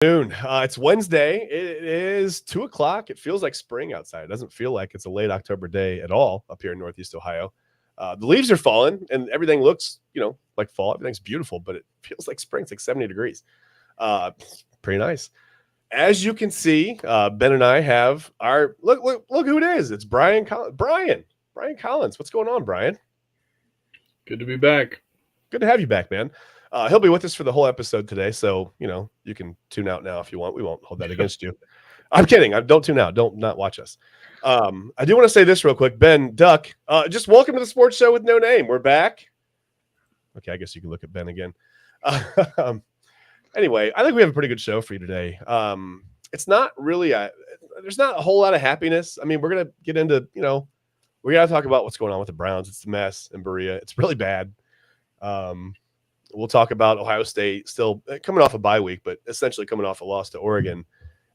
Noon. It's Wednesday. It is 2 o'clock. It feels like spring outside. It doesn't feel like it's a late October day at all up here in Northeast Ohio. The leaves are falling and everything looks, like fall. Everything's beautiful, but it feels like spring. It's like 70 degrees. Pretty nice. As you can see, Ben and I have our look who it is. It's Brian Collins. Brian Collins. What's going on, Brian? Good to be back. Good to have you back, man. He'll be with us for the whole episode today, so you can tune out now if you want. We won't hold that against you. I'm kidding. Don't tune out. Don't not watch us. I do want to say this real quick. Ben Duck, just welcome to the sports show with no name. We're back. Okay, I guess you can look at Ben again. Anyway, I think we have a pretty good show for you today. It's not really there's not a whole lot of happiness. I mean, we're gonna get into we gotta talk about what's going on with the Browns. It's a mess in Berea. It's really bad. We'll talk about Ohio State still coming off a bye week, but essentially coming off a loss to Oregon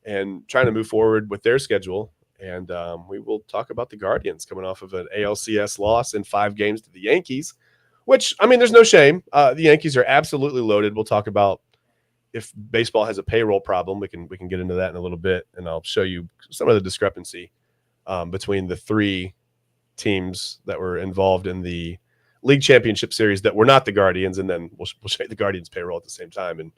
and trying to move forward with their schedule. And we will talk about the Guardians coming off of an ALCS loss in 5 games to the Yankees, which, I mean, there's no shame. The Yankees are absolutely loaded. We'll talk about if baseball has a payroll problem. We can get into that in a little bit, and I'll show you some of the discrepancy between the 3 teams that were involved in the League Championship Series that were not the Guardians, and then we'll show you the Guardians payroll at the same time, and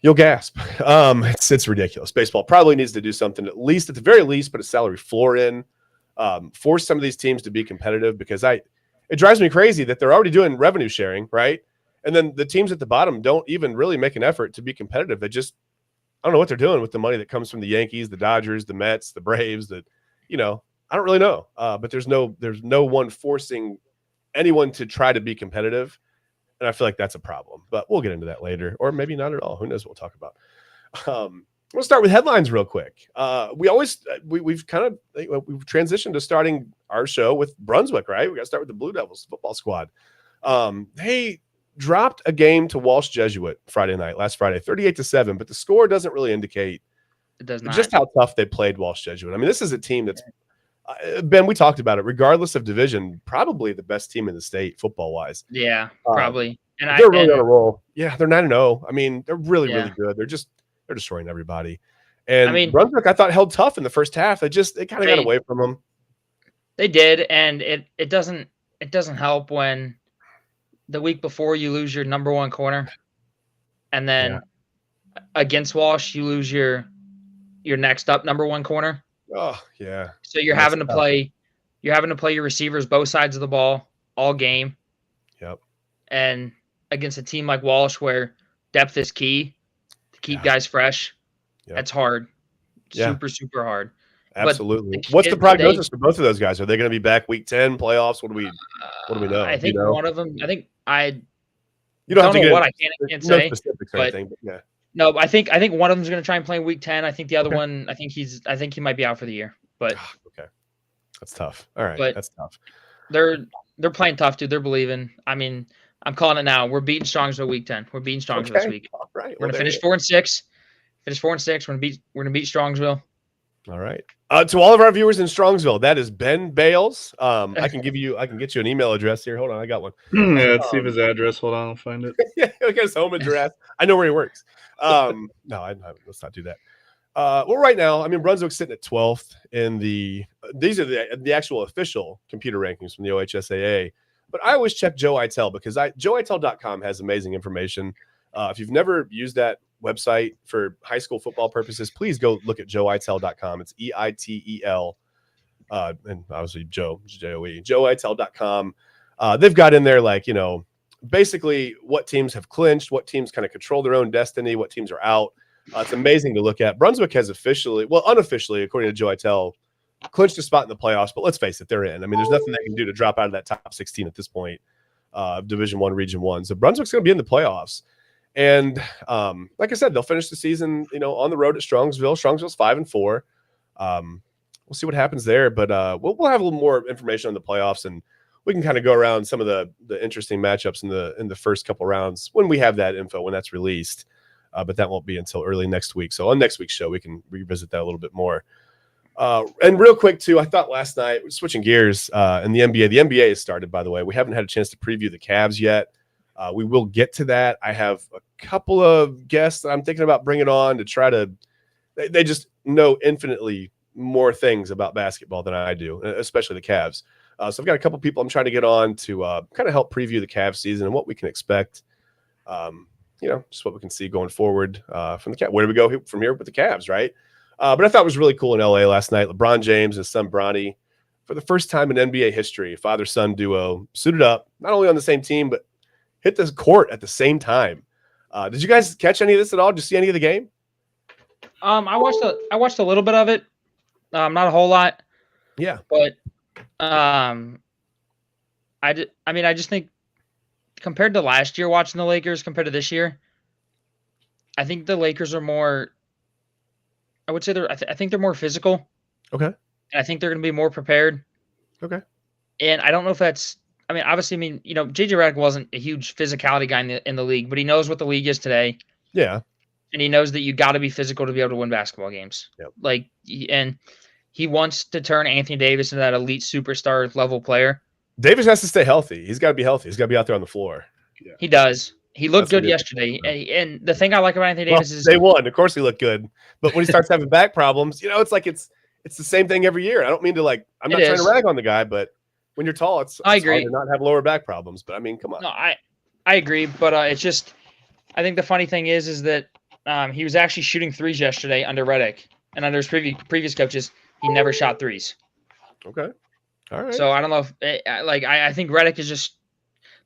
you'll gasp. It's ridiculous. Baseball probably needs to do something, at the very least, put a salary floor in, force some of these teams to be competitive, because it drives me crazy that they're already doing revenue sharing, right? And then the teams at the bottom don't even really make an effort to be competitive. They just, I don't know what they're doing with the money that comes from the Yankees, the Dodgers, the Mets, the Braves, I don't really know. But there's no one forcing anyone to try to be competitive, and I feel like that's a problem, but we'll get into that later, or maybe not at all. Who knows what we'll talk about. We'll start with headlines real quick. We've transitioned to starting our show with Brunswick, right? We got to start with the Blue Devils football squad. They dropped a game to Walsh Jesuit last Friday, 38-7, but the score doesn't really indicate just how tough they played Walsh Jesuit. I mean, this is a team that's Ben, we talked about it. Regardless of division, probably the best team in the state football-wise. Yeah, probably. And they're really on a roll. Yeah, they're 9-0. I mean, they're really good. They're destroying everybody. And Brunswick, I thought, held tough in the first half. They kind of got away from them. They did, and it doesn't help when the week before you lose your number 1 corner, and then against Walsh you lose your next up number 1 corner. Oh, yeah. So you're having to play your receivers both sides of the ball all game. Yep. And against a team like Walsh where depth is key to keep guys fresh, that's hard. Super, super hard. Absolutely. What's the prognosis for both of those guys? Are they going to be back week 10 playoffs? What do we know? I think one of them, you don't have to get what I can't say. Specifics or anything, but yeah. No, I think one of them is going to try and play in week 10. I think the other one, I think he might be out for the year. But okay, that's tough. All right, that's tough. They're playing tough, dude. They're believing. I mean, I'm calling it now. We're beating Strongsville week 10. We're beating Strongsville this week. All right, we're gonna finish 4-6. Finish 4-6. We're gonna beat Strongsville. All right. To all of our viewers in Strongsville, that is Ben Bales. I can get you an email address here. Hold on, I got one. Yeah, let's see if his address. Hold on, I'll find it. Yeah, I got his home address. I know where he works. No, let's not do that. Well, right now, I mean, Brunswick's sitting at 12th in these are the actual official computer rankings from the OHSAA. But I always check Joe Itel because joeitel.com has amazing information. If you've never used that website for high school football purposes, please go look at joeitel.com. It's EITEL. And obviously Joe, J-O-E, joeitel.com. They've got in there basically what teams have clinched, what teams kind of control their own destiny, what teams are out. It's amazing to look at. Brunswick has unofficially, according to Joe Itel, clinched a spot in the playoffs, but let's face it, they're in. I mean, there's nothing they can do to drop out of that top 16 at this point of Division I, Region 1. So Brunswick's going to be in the playoffs. And like I said, they'll finish the season, on the road at Strongsville. Strongsville's 5-4. We'll see what happens there, but we'll have a little more information on the playoffs, and we can kind of go around some of the interesting matchups in the first couple rounds when we have that info, when that's released. But that won't be until early next week. So on next week's show, we can revisit that a little bit more. And real quick, too, I thought last night, switching gears, in the NBA has started, by the way. We haven't had a chance to preview the Cavs yet. We will get to that. I have a couple of guests that I'm thinking about bringing on to try to. They just know infinitely more things about basketball than I do, especially the Cavs. So I've got a couple people I'm trying to get on to kind of help preview the Cavs season and what we can expect. Just what we can see going forward from the Cavs. Where do we go from here with the Cavs, right? But I thought it was really cool in LA last night. LeBron James and his son Bronny, for the first time in NBA history, father-son duo suited up, not only on the same team, but hit this court at the same time. Did you guys catch any of this at all? Did you see any of the game? I watched a little bit of it. Not a whole lot. Yeah. But I just think compared to last year watching the Lakers compared to this year, I think the Lakers are more, I would say I think they're more physical. Okay. And I think they're going to be more prepared. Okay. And I don't know if that's, obviously, JJ Redick wasn't a huge physicality guy in the league, but he knows what the league is today. Yeah. And he knows that you got to be physical to be able to win basketball games. Yep. And he wants to turn Anthony Davis into that elite superstar level player. Davis has to stay healthy. He's got to be healthy. He's got to be out there on the floor. Yeah. He does. He looked good yesterday. And the thing I like about Anthony Davis is day one, of course he looked good. But when he starts having back problems, it's like it's the same thing every year. I don't mean to I'm not trying to rag on the guy, but when you're tall, it's agree. hard to not have lower back problems. But come on. No, I agree. But it's just, I think the funny thing is that he was actually shooting threes yesterday under Redick, and under his previous coaches, he never shot threes. Okay. All right. So I don't know if I think Redick is just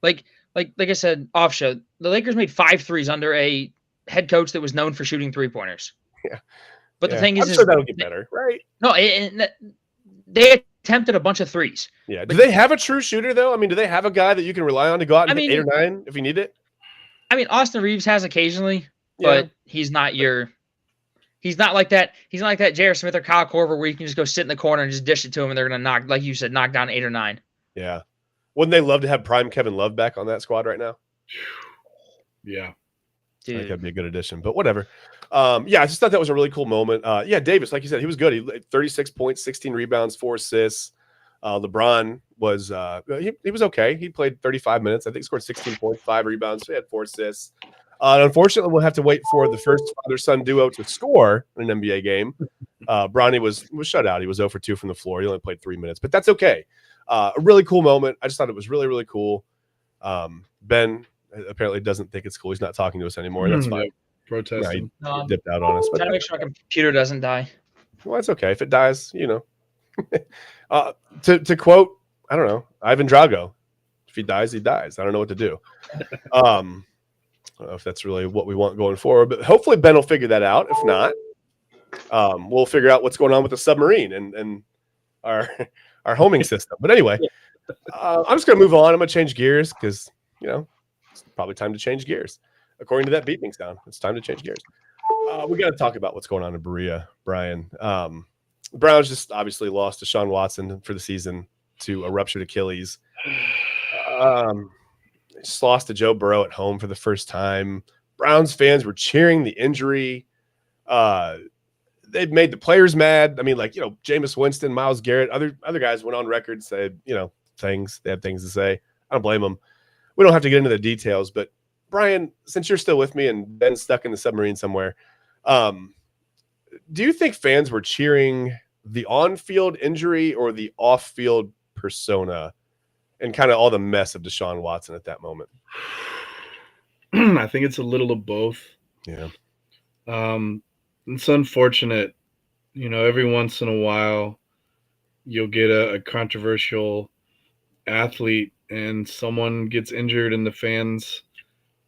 like I said off show. The Lakers made 5 threes under a head coach that was known for shooting 3-pointers. Yeah. But the thing I'm is sure that'll get better, right? No, they attempted a bunch of threes. Yeah. Do they have a true shooter though? Do they have a guy that you can rely on to go out and hit 8 or 9 if you need it? Austin Reeves has occasionally, but he's not like that. He's not like that J.R. Smith or Kyle Korver where you can just go sit in the corner and just dish it to him and they're going to knock, like you said, knock down 8 or 9. Yeah. Wouldn't they love to have prime Kevin Love back on that squad right now? Yeah. Dude. I think that'd be a good addition, but whatever. I just thought that was a really cool moment. Davis, like you said, he was good. He 36 points, 16 rebounds, 4 assists. LeBron was he was okay. He played 35 minutes. I think he scored 16 points, 5 rebounds. So he had 4 assists. Unfortunately, we'll have to wait for the first father-son duo to score in an NBA game. Bronny was shut out. He was 0 for 2 from the floor. He only played 3 minutes, but that's okay. A really cool moment. I just thought it was really, really cool. Ben apparently doesn't think it's cool. He's not talking to us anymore. That's fine. Protesting. He dipped out on us. Gotta make sure my computer doesn't die. Well, that's okay. If it dies, to quote, I don't know, Ivan Drago, if he dies, he dies. I don't know what to do. I don't know if that's really what we want going forward, but hopefully Ben will figure that out. If not, we'll figure out what's going on with the submarine and our homing system. But anyway, I'm just going to move on. I'm going to change gears because, it's probably time to change gears. According to that beeping sound, it's time to change gears. We got to talk about what's going on in Berea, Brian. Browns just obviously lost to Deshaun Watson for the season to a ruptured Achilles. Just lost to Joe Burrow at home for the first time. Browns fans were cheering the injury. They've made the players mad. Jameis Winston, Myles Garrett, other guys went on record and said, things. They had things to say. I don't blame them. We don't have to get into the details, but Brian, since you're still with me and Ben's stuck in the submarine somewhere, do you think fans were cheering the on-field injury or the off-field persona and kind of all the mess of Deshaun Watson at that moment? I think it's a little of both. Yeah. It's unfortunate. Every once in a while you'll get a controversial athlete and someone gets injured and the fans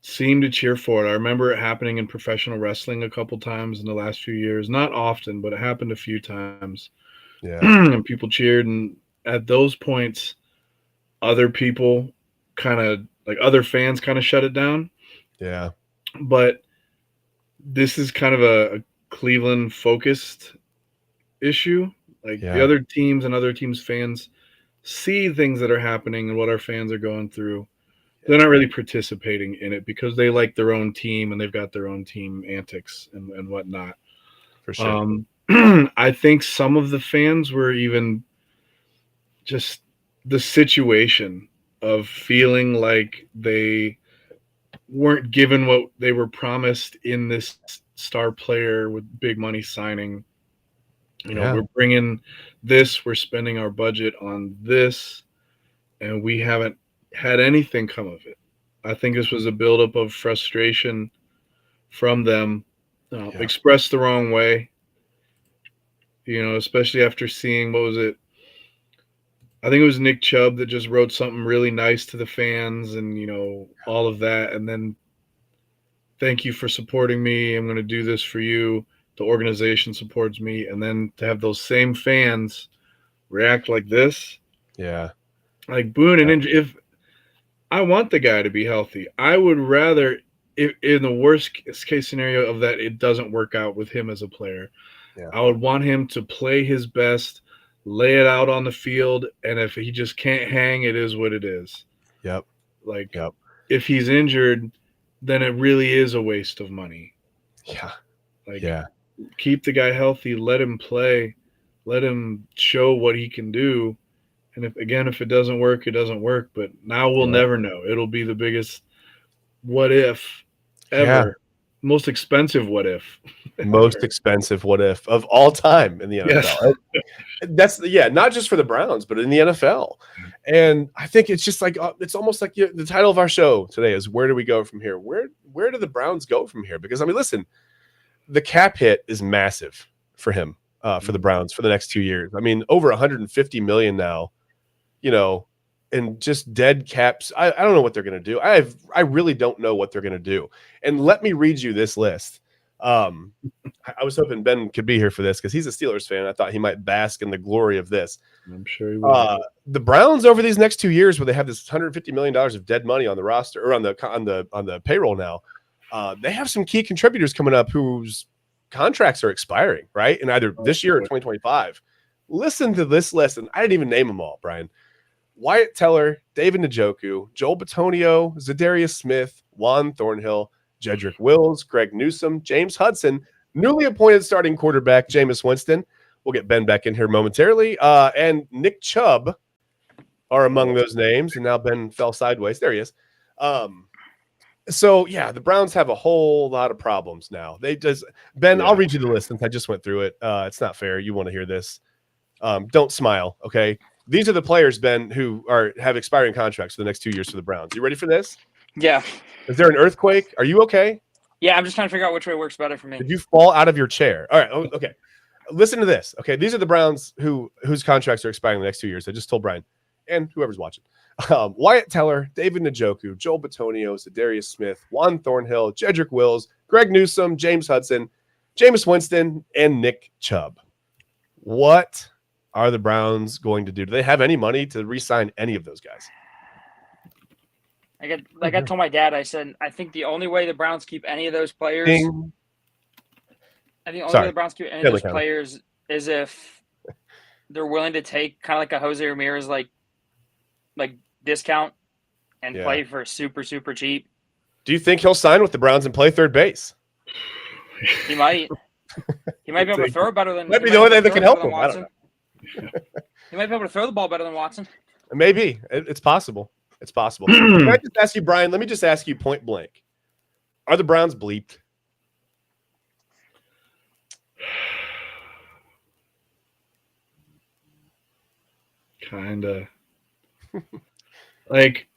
seem to cheer for it. I remember it happening in professional wrestling a couple times in the last few years. Not often, but it happened a few times. Yeah. And people cheered. And at those points, other people other fans kind of shut it down. Yeah. But this is kind of a Cleveland focused issue. The other teams and other teams' fans see things that are happening and what our fans are going through. They're not really participating in it because they like their own team and they've got their own team antics and whatnot. For sure. I think some of the fans were even just the situation of feeling like they weren't given what they were promised in this star player with big money signing. We're bringing this, we're spending our budget on this, and we haven't had anything come of it. I think this was a buildup of frustration from them, expressed the wrong way, especially after seeing, what was it? I think it was Nick Chubb that just wrote something really nice to the fans and, all of that. And then, thank you for supporting me. I'm going to do this for you. The organization supports me. And then to have those same fans react like this. Yeah. Like Boone and Injury. If I want the guy to be healthy, I would rather, if in the worst case scenario of that, it doesn't work out with him as a player. Yeah. I would want him to play his best, lay it out on the field, and if he just can't hang, it is what it is. Yep. If he's injured, then it really is a waste of money. Yeah. Keep the guy healthy, let him play, let him show what he can do. And if it doesn't work, it doesn't work. But now we'll never know. It'll be the biggest what if ever. Yeah. Most expensive what if. Most expensive what if of all time in the NFL. Yes. That's not just for the Browns, but in the NFL. And I think it's just like it's almost like the title of our show today is where do we go from here? Where do the Browns go from here? Because listen, the cap hit is massive for him, for the Browns for the next 2 years. Over 150 million now, and just dead caps. I don't know what they're going to do. I really don't know what they're going to do. And let me read you this list. I was hoping Ben could be here for this because he's a Steelers fan. I thought he might bask in the glory of this. I'm sure he will. The Browns over these next 2 years, where they have this $150 million of dead money on the roster or on the payroll now, they have some key contributors coming up whose contracts are expiring, right? In either this year or 2025. Listen to this list, and I didn't even name them all, Brian. Wyatt Teller, David Njoku, Joel Bitonio, Zadarius Smith, Juan Thornhill, Jedrick Wills, Greg Newsome, James Hudson, newly appointed starting quarterback Jameis Winston. We'll get Ben back in here momentarily. And Nick Chubb are among those names. And now Ben fell sideways. There he is. The Browns have a whole lot of problems now. Ben, I'll read you the list since I just went through it. It's not fair. You want to hear this. Don't smile, okay? These are the players, Ben, who have expiring contracts for the next 2 years for the Browns. You ready for this? Yeah. Is there an earthquake? Are you okay? Yeah, I'm just trying to figure out which way works better for me. Did you fall out of your chair? All right. Okay. Listen to this. Okay. These are the Browns whose contracts are expiring the next 2 years. I just told Brian and whoever's watching. Wyatt Teller, David Njoku, Joel Bitonio, Zadarius Smith, Juan Thornhill, Jedrick Wills, Greg Newsome, James Hudson, Jameis Winston, and Nick Chubb. What are the Browns going to do? Do they have any money to re-sign any of those guys? I told my dad, I said, I think the only way the Browns keep any of those players, way the Browns keep any of those players is if they're willing to take kind of like a Jose Ramirez like discount and play for super, super cheap. Do you think he'll sign with the Browns and play third base? He might. He might be able to throw better than. Might be the only thing that can help him. I don't know. He might be able to throw the ball better than Watson. Maybe. It's possible. It's possible. Can I just ask you, Brian? Let me just ask you point blank. Are the Browns bleeped? Kinda. Like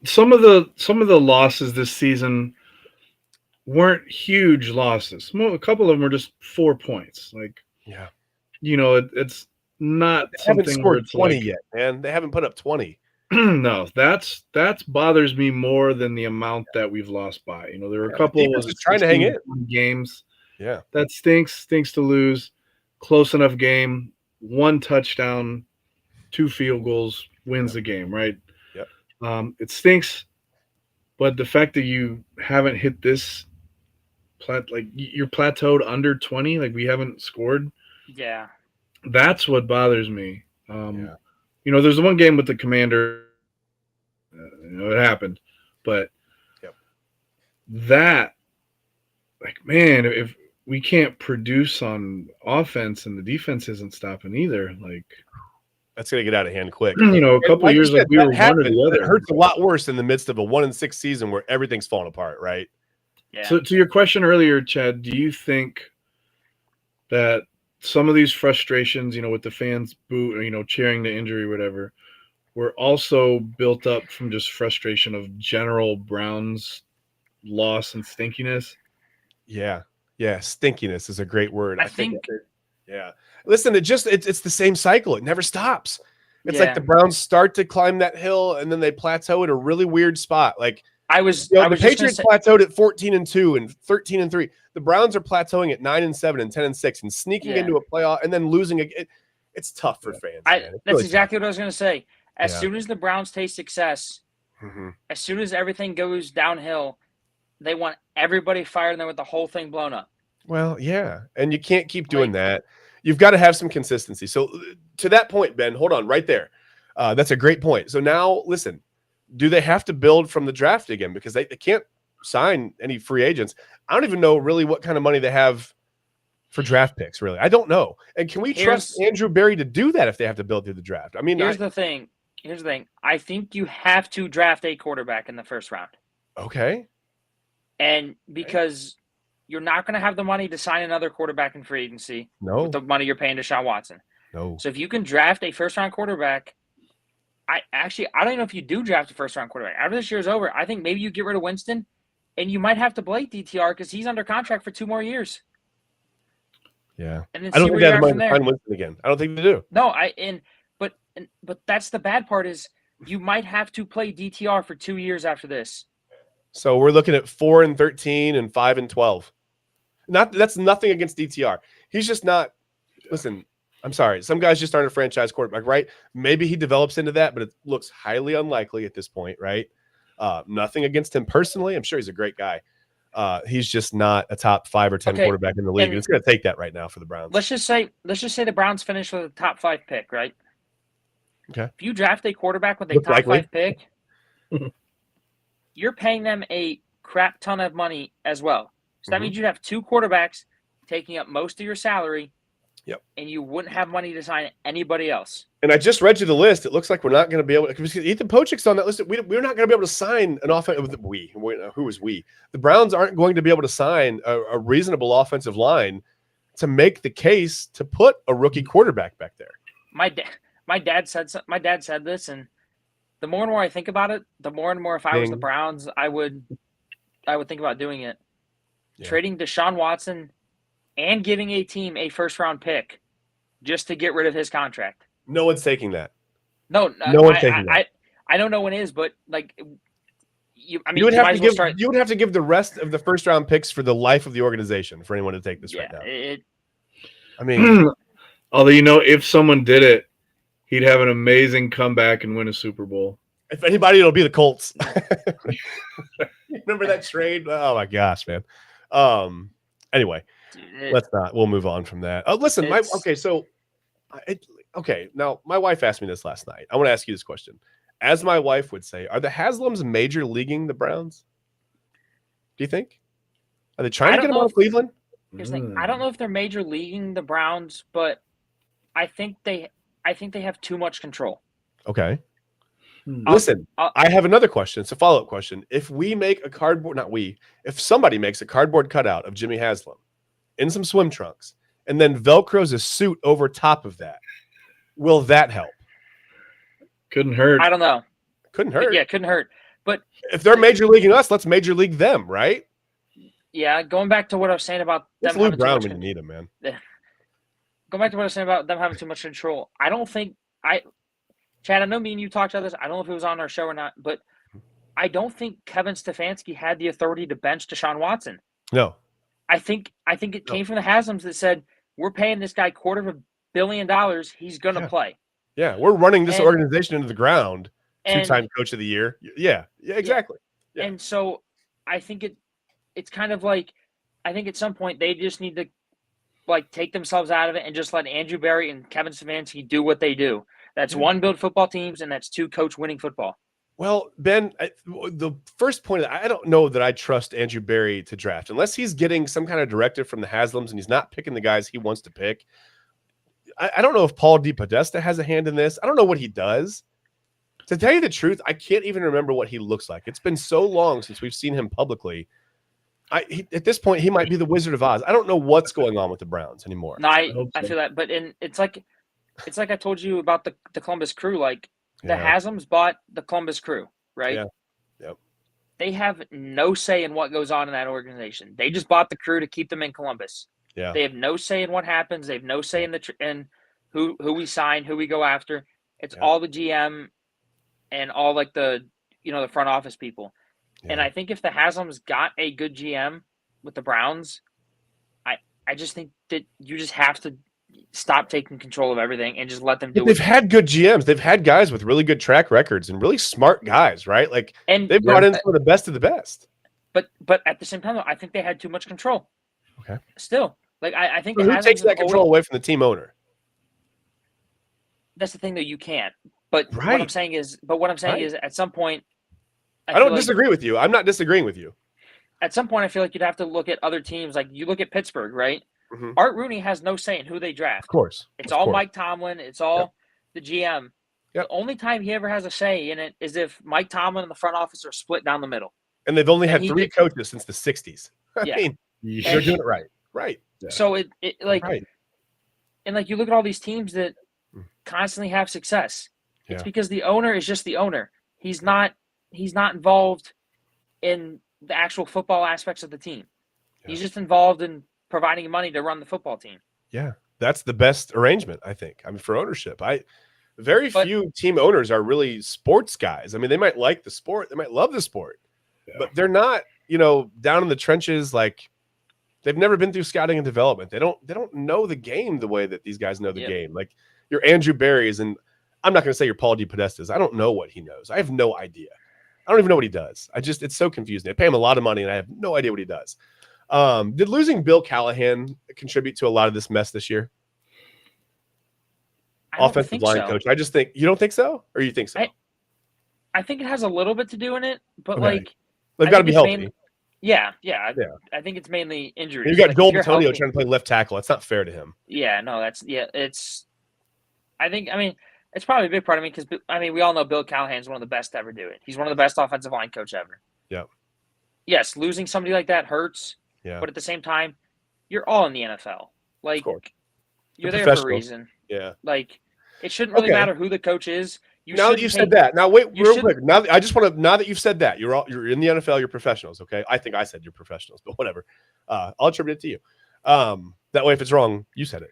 some of the losses this season weren't huge losses. A couple of them were just 4 points. It's not they something haven't scored 20 like, yet, man. They haven't put up 20. No, that's bothers me more than the amount that we've lost by. There were a couple of trying to hang in games. Yeah, that stinks to lose. Close enough game, 1 touchdown, 2 field goals wins the game, right? Yep. It stinks, but the fact that you haven't hit this you're plateaued under 20, like we haven't scored. Yeah, that's what bothers me. There's the one game with the Commander. It happened, but that, man, if we can't produce on offense and the defense isn't stopping either, That's going to get out of hand quick. You know, a couple of years like like we were one or happens, the it other. hurts a lot worse in the midst of a 1-6 season where everything's falling apart, right? Yeah. So to your question earlier, Chad, do you think that some of these frustrations, you know, with the fans cheering the injury, whatever, were also built up from just frustration of general Browns loss and stinkiness? Yeah. Yeah. Stinkiness is a great word. I think yeah. Listen, it's the same cycle. It never stops. It's Yeah. like the Browns start to climb that hill and then they plateau at a really weird spot. Like I was the just gonna Patriots say, plateaued at 14-2 and 13-3. The Browns are plateauing at 9-7 and 10-6 and sneaking Yeah. into a playoff and then losing. It's tough for fans. Man. It's that's really exactly what I was gonna say. As Yeah. soon as the Browns taste success, tough. Mhm. as soon as everything goes downhill, they want everybody fired and they want the whole thing blown up. Well, yeah, and you can't keep doing that. You've got to have some consistency. So to that point, Ben, hold on right there. That's a great point. So now, listen, do they have to build from the draft again? Because they can't sign any free agents. I don't even know really what kind of money they have for draft picks, really. I don't know. And can we trust Andrew Berry to do that if they have to build through the draft? I mean, Here's the thing. I think you have to draft a quarterback in the first round. okay. And because you're not going to have the money to sign another quarterback in free agency No, with the money you're paying Deshaun Watson. no. So if you can draft a first-round quarterback, I don't even know if you do draft a first-round quarterback. After this year's over, I think maybe you get rid of Winston, and you might have to play DTR because he's under contract for 2 more years. Yeah. And then I don't see think where they you're have the at money from to there. sign Winston again. I don't think they do. No, but that's the bad part is you might have to play DTR for 2 years after this. So we're looking at 4-13 and 5-12. That's nothing against DTR. He's just not. Listen, I'm sorry. Some guys just aren't a franchise quarterback, right? Maybe he develops into that, but it looks highly unlikely at this point, right? Nothing against him personally. I'm sure he's a great guy. He's just not a top 5 or 10 Okay, quarterback in the league. and And it's going to take that right now for the Browns. Let's just say the Browns finish with a top 5 pick, right? Okay. If you draft a quarterback with a Looks top likely. 5 pick, you're paying them a crap ton of money as well. So that Mhm. means you have 2 quarterbacks taking up most of your salary. Yep. And you wouldn't have money to sign anybody else. And I just read you the list. It looks like we're not going to be able to. Because Ethan Pochik's on that list. We're not going to be able to sign an offense. Who is we? The Browns aren't going to be able to sign a reasonable offensive line to make the case to put a rookie quarterback back there. My dad said this, and the more and more I think about it, the more and more if I was the Ding. Browns, I would think about doing it. Yeah. Trading Deshaun Watson and giving a team a first-round pick just to get rid of his contract. No one's taking that. No one's taking that. I don't know when it is, but like you You would have might to as well give. start. You would have to give the rest of the first round picks for the life of the organization for anyone to take this right now. I mean, Although, you know, if someone did it, he'd have an amazing comeback and win a Super Bowl. if anybody, it'll be the Colts. Remember that trade? Oh my gosh, man. Anyway, we'll move on from that. Listen, now my wife asked me this last night. I want to ask you this question. As my wife would say, are the Haslams major leaguing the Browns? Do you think? Are they trying to get them out of Cleveland? Here's the thing. I don't know if they're major leaguing the Browns, but I think they have too much control. Okay. Listen, I have another question. It's a follow-up question. If somebody makes a cardboard cutout of Jimmy Haslam in some swim trunks and then Velcros a suit over top of that, will that help? Couldn't hurt. I don't know. Couldn't hurt. Yeah, couldn't hurt. But if they're major leaguing us, let's major league them, right? Yeah, going back to what I was saying about them Lou having Brown too when much you need him, man. Going back to what I was saying about them having too much control. I don't think Chad, I know me and you talked about this. I don't know if it was on our show or not, but I don't think Kevin Stefanski had the authority to bench Deshaun Watson. No. I think it came from the Haslams that said, we're paying this guy $250 million. He's going to play. Yeah, we're running this organization into the ground. And- 2-time coach of the year. Yeah, exactly. Yeah. And so I think it's kind of like, I think at some point they just need to like take themselves out of it and just let Andrew Berry and Kevin Stefanski do what they do. That's 1, build football teams, and that's 2, coach winning football. Well, Ben, the first point, I don't know that I trust Andrew Berry to draft unless he's getting some kind of directive from the Haslams and he's not picking the guys he wants to pick. I don't know if Paul DePodesta has a hand in this. I don't know what he does. To tell you the truth, I can't even remember what he looks like. It's been so long since we've seen him publicly. At this point, he might be the Wizard of Oz. I don't know what's going on with the Browns anymore. No, I hope so. feel that, but it's like I told you about the Columbus Crew. Like the Yeah. Haslam's bought the Columbus Crew, right? Yeah. Yep. They have no say in what goes on in that organization. They just bought the Crew to keep them in Columbus. Yeah. They have no say in what happens. They have no say in who we sign, who we go after. It's Yeah. all the GM and all like the the front office people. Yeah. And I think if the Haslam's got a good GM with the Browns, I just think that you just have to stop taking control of everything and just let them do They've it. had good GMs. They've had guys with really good track records and really smart guys, right? Like And they've brought in some of the best of the best. but at the same time, though, I think they had too much control. Okay. Still, like I think So the who takes Haslam's that control away from the team owner? That's the thing that you can't. But what I'm Right. saying is, Right. at some point, I feel don't like- disagree with you. I'm not disagreeing with you. At some point, I feel like you'd have to look at other teams. Like you look at Pittsburgh, right? Mhm. Art Rooney has no say in who they draft. Of course. It's Of all course. Mike Tomlin. It's all the GM. Yep. The only time he ever has a say in it is if Mike Tomlin and the front office are split down the middle. And they've only And had he 3 did- coaches since the 60s. I Yeah. mean, Yeah. they're doing it right. Right. Yeah. So it like Right. and like you look at all these teams that Mm. constantly have success. It's Yeah. because the owner is just the owner. He's not involved in the actual football aspects of the team. He's Yeah. just involved in providing money to run the football team. Yeah. That's the best arrangement, I think. I mean, for ownership. Very But- few team owners are really sports guys. I mean, they might like the sport, they might love the sport, Yeah. but they're not, down in the trenches. Like they've never been through scouting and development. They don't know the game the way that these guys know the Yep. game. Like your Andrew Berry's, and I'm not going to say your Paul DePodestas. I don't know what he knows. I have no idea. I don't even know what he does. It's so confusing. I pay him a lot of money and I have no idea what he does. Did losing Bill Callahan contribute to a lot of this mess this year? I don't Offensive think line so. coach. I just think you don't think so, or you think so? I think it has a little bit to do in it, but Okay. like They've I got to think be it's healthy. mainly- yeah. Yeah. I think it's mainly injuries. You got Like, if Gold you're Antonio healthy- trying to play left tackle. That's not fair to him. Yeah, no, it's. I mean, it's probably a big part of me because we all know Bill Callahan's one of the best to ever do it. He's one of the best offensive line coach ever. Yep. Yes, losing somebody like that hurts, Yeah. but at the same time, you're all in the NFL. Like course. you're They're there for a professionals. reason. Yeah. Like it shouldn't really Okay. matter who the coach is. Now that shouldn't you've take- said that, now wait you real should- quick. Now that you've said that, you're in the NFL, you're professionals. Okay, I think I said you're professionals, but whatever. I'll attribute it to you. That way, if it's wrong, you said it.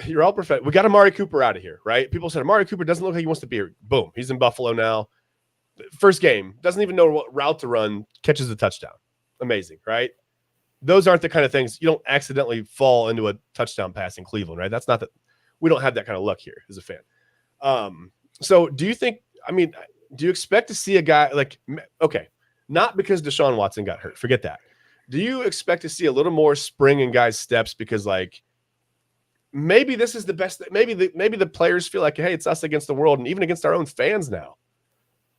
You're all professional. We got Amari Cooper out of here, right? People said Amari Cooper doesn't look like he wants to be here. Boom, he's in Buffalo now. First game, doesn't even know what route to run, catches a touchdown. Amazing, right? Those aren't the kind of things you don't accidentally fall into a touchdown pass in Cleveland, right? That's not that we don't have that kind of luck here as a fan. So do you think, do you expect to see a guy like, okay, not because Deshaun Watson got hurt, forget that. Do you expect to see a little more spring in guys' steps because like maybe this is the best, maybe the players feel like, hey, it's us against the world and even against our own fans now.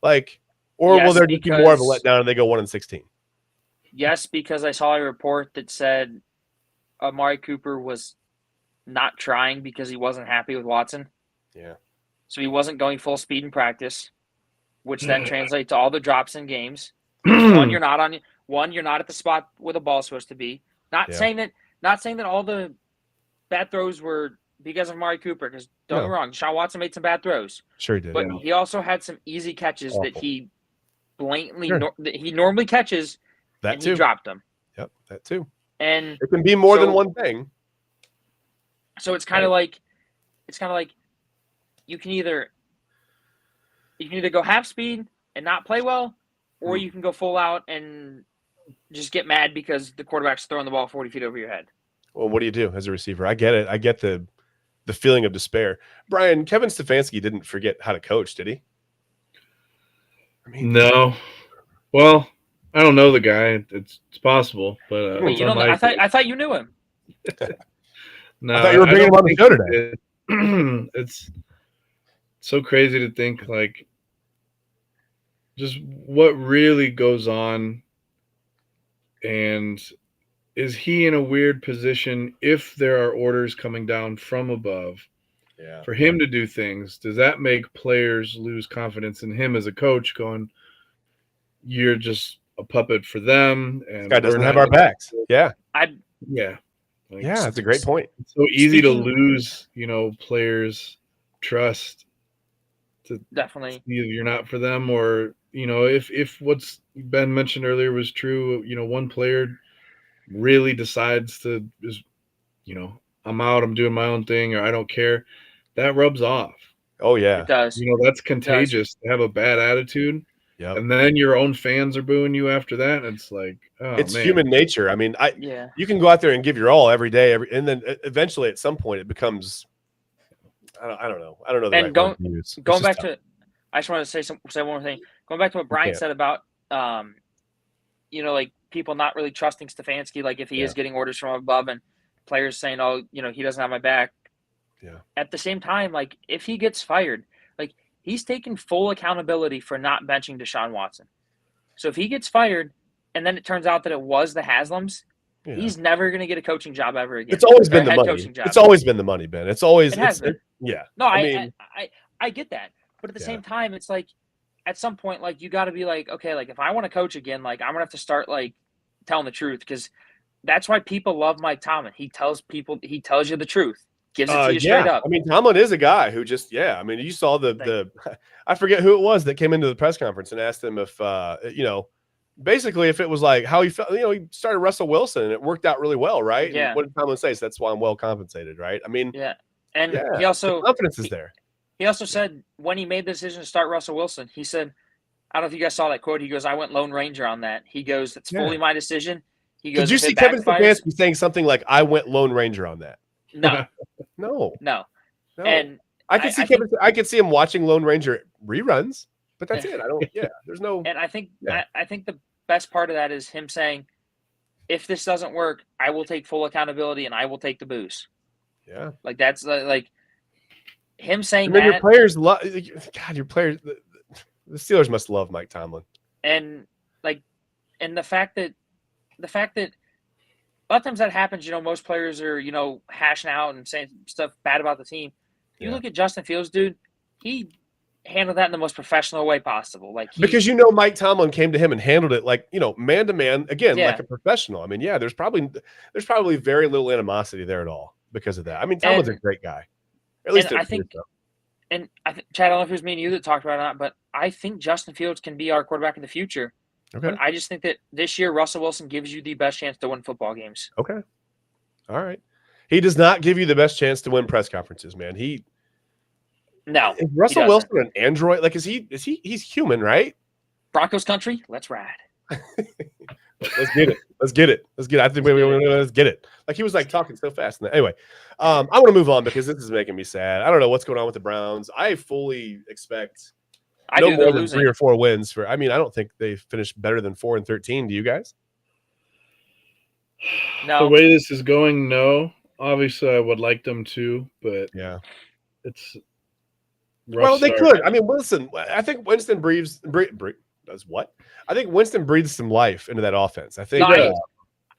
Like, or will Yes, there just be more of a because- letdown and they go 1-16? Yes, because I saw a report that said Amari Cooper was not trying because he wasn't happy with Watson. Yeah. So he wasn't going full speed in practice, which then translates to all the drops in games. Hmm. One, you're not at the spot where the ball's supposed to be. Not Yeah. saying that all the bad throws were because of Amari Cooper, because don't get me No. wrong, Deshaun Watson made some bad throws. Sure he did. But he also had some easy catches that Awful. he blatantly Sure. that he normally catches That and too. he dropped them. Yep, that too. And It can be more than So- one thing. so it's kind of like you can either go half speed and not play well, or Hmm. you can go full out and just get mad because the quarterback's throwing the ball 40 feet over your head. Well, what do you do as a receiver? I get it. I get the feeling of despair. Brian, Kevin Stefanski didn't forget how to coach, did he? No. Well, I don't know the guy. It's possible, but Wait, it's you know, unlikely. I thought you knew him. No, I thought you were bringing him on the show today. today. It's so crazy to think like just what really goes on, and is he in a weird position if there are orders coming down from above Yeah. for him to do things? Does that make players lose confidence in him as a coach, going, you're just a puppet for them, This and guy we're doesn't not have our gonna-" backs. Yeah. Yeah. Like, Yeah. That's a great point. it's so easy to Speaking- lose, players' trust. Definitely. Either you're not for them, or if what's Ben mentioned earlier was true, one player really decides to just, I'm out, I'm doing my own thing, or I don't care, that rubs off. Oh, yeah. It does. That's contagious to have a bad attitude. Yep. And then your own fans are booing you after that. And it's like, oh, It's man. human nature. I mean, Yeah. you can go out there and give your all every day, and then eventually at some point it becomes, I don't know. I don't know. The And right going- word to use. It's Going just back tough. to, I just want to say one more thing. Going back to what Brian can't. said about, like people not really trusting Stefanski, like if he is Yeah. getting orders from above, and players saying, "Oh, he doesn't have my back." Yeah. At the same time, like if he gets fired, like he's taking full accountability for not benching Deshaun Watson. So if he gets fired, and then it turns out that it was the Haslams, Yeah. he's never going to get a coaching job ever again. It's always Or a been the head money. coaching job. It's always been the money, Ben. It's always It has been. yeah. No, I I mean- I get that, but at the Yeah. same time, it's like at some point, like you got to be like, okay, like if I want to coach again, like I'm gonna have to start like telling the truth, because that's why people love Mike Tomlin. He tells you the truth, gives it to you straight up. I mean, Tomlin is a guy who just, I mean, you saw the I forget who it was that came into the press conference and asked him if, basically if it was like how he felt, he started Russell Wilson and it worked out really well, right? Yeah. And what did Tomlin say? So that's why I'm well compensated, right? I mean, Yeah, and yeah, he also the confidence is there. he also said when he made the decision to start Russell Wilson, he said, I don't know if you guys saw that quote. He goes, "I went Lone Ranger on that." He goes, "It's Yeah. fully my decision." He goes, Did you "If see it Kevin backfires-" Stefanski saying something like, "I went Lone Ranger on that"? No, No, no, no. and I could I see think- I could see him watching Lone Ranger reruns, but that's it. I don't. Yeah, there's no. And I think Yeah. I think the best part of that is him saying, "If this doesn't work, I will take full accountability and I will take the booze." Yeah. Like that's like him I saying mean, your that, players love. God, your players. The Steelers must love Mike Tomlin. and the fact that a lot of times that happens. Most players are hashing out and saying stuff bad about the team. You Yeah. look at Justin Fields, dude. He handled that in the most professional way possible. Like Because Mike Tomlin came to him and handled it like man to man again, Yeah. like a professional. I mean, yeah, there's probably very little animosity there at all because of that. I mean, Tomlin's a And- great guy. At least and it I think- appears so. And Chad, I don't know if it was me and you that talked about it or not, but I think Justin Fields can be our quarterback in the future. Okay. But I just think that this year Russell Wilson gives you the best chance to win football games. Okay. All right. He does not give you the best chance to win press conferences, man. No, Is Russell doesn't. Wilson an android? Like, he's human, right? Broncos country, let's ride. Let's get it. Let's get it. Let's get it. I think let's get it. Like he was like talking so fast. Anyway, I want to move on because this is making me sad. I don't know what's going on with the Browns. I fully expect I no do. more They're than losing. 3 or 4 wins for. I mean, I don't think they finished better than 4-13. Do you guys? No, The way this is going, no. Obviously, I would like them to, but Yeah. it's Well, rough they start. could. I mean, listen. I think Winston does what? I think Winston breathes some life into that offense. I think. No, I-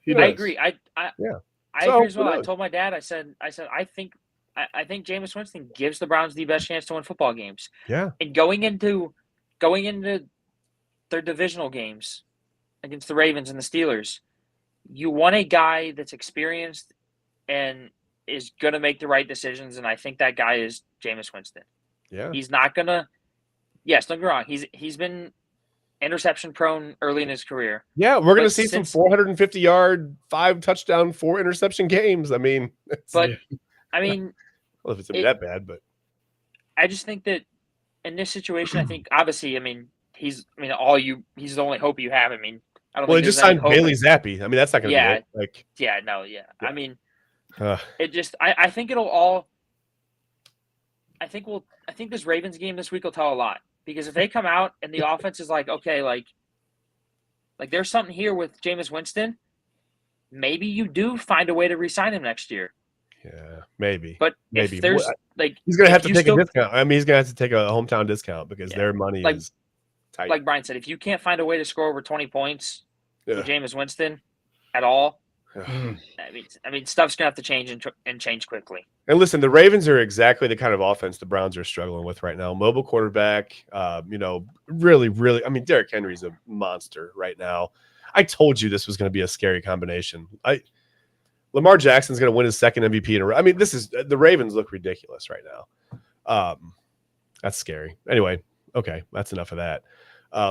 He I does. agree. I Yeah. I So, agree as who well. I knows? told my dad. I said I think Jameis Winston gives the Browns the best chance to win football games. Yeah. And going into their divisional games against the Ravens and the Steelers, you want a guy that's experienced and is going to make the right decisions, and I think that guy is Jameis Winston. Yeah. He's not going to – yes, don't get me wrong. He's been interception prone early in his career. Yeah. We're going to But see some since- 450-yard, 5 touchdown, 4 interception games. I mean, But, Yeah. I mean, well, if it's gonna be that bad, but I just think that in this situation, I think obviously, he's the only hope you have. I don't well, they think just there's any signed hope. Bailey Zappi. I mean, that's not gonna Yeah. be it. Like, Yeah, no, yeah. Yeah. It just I think it'll all I think this Ravens game this week will tell a lot, because if they come out and the offense is like, okay, like there's something here with Jameis Winston, maybe you do find a way to re-sign him next year. yeah, maybe. But Maybe. if there's Well, like He's gonna if have to you take still- a discount. I mean, he's gonna have to take a hometown discount because Yeah. their money Like- is tight. like Brian said, if you can't find a way to score over 20 points Yeah. with Jameis Winston at all, Mm. I mean, stuff's gonna have to change and change quickly. And listen, the Ravens are exactly the kind of offense the Browns are struggling with right now. Mobile quarterback, really, really. I mean, Derrick Henry's a monster right now. I told you this was going to be a scary combination. Lamar Jackson's going to win his second MVP in a row. I mean, the Ravens look ridiculous right now. That's scary. Anyway, okay, that's enough of that.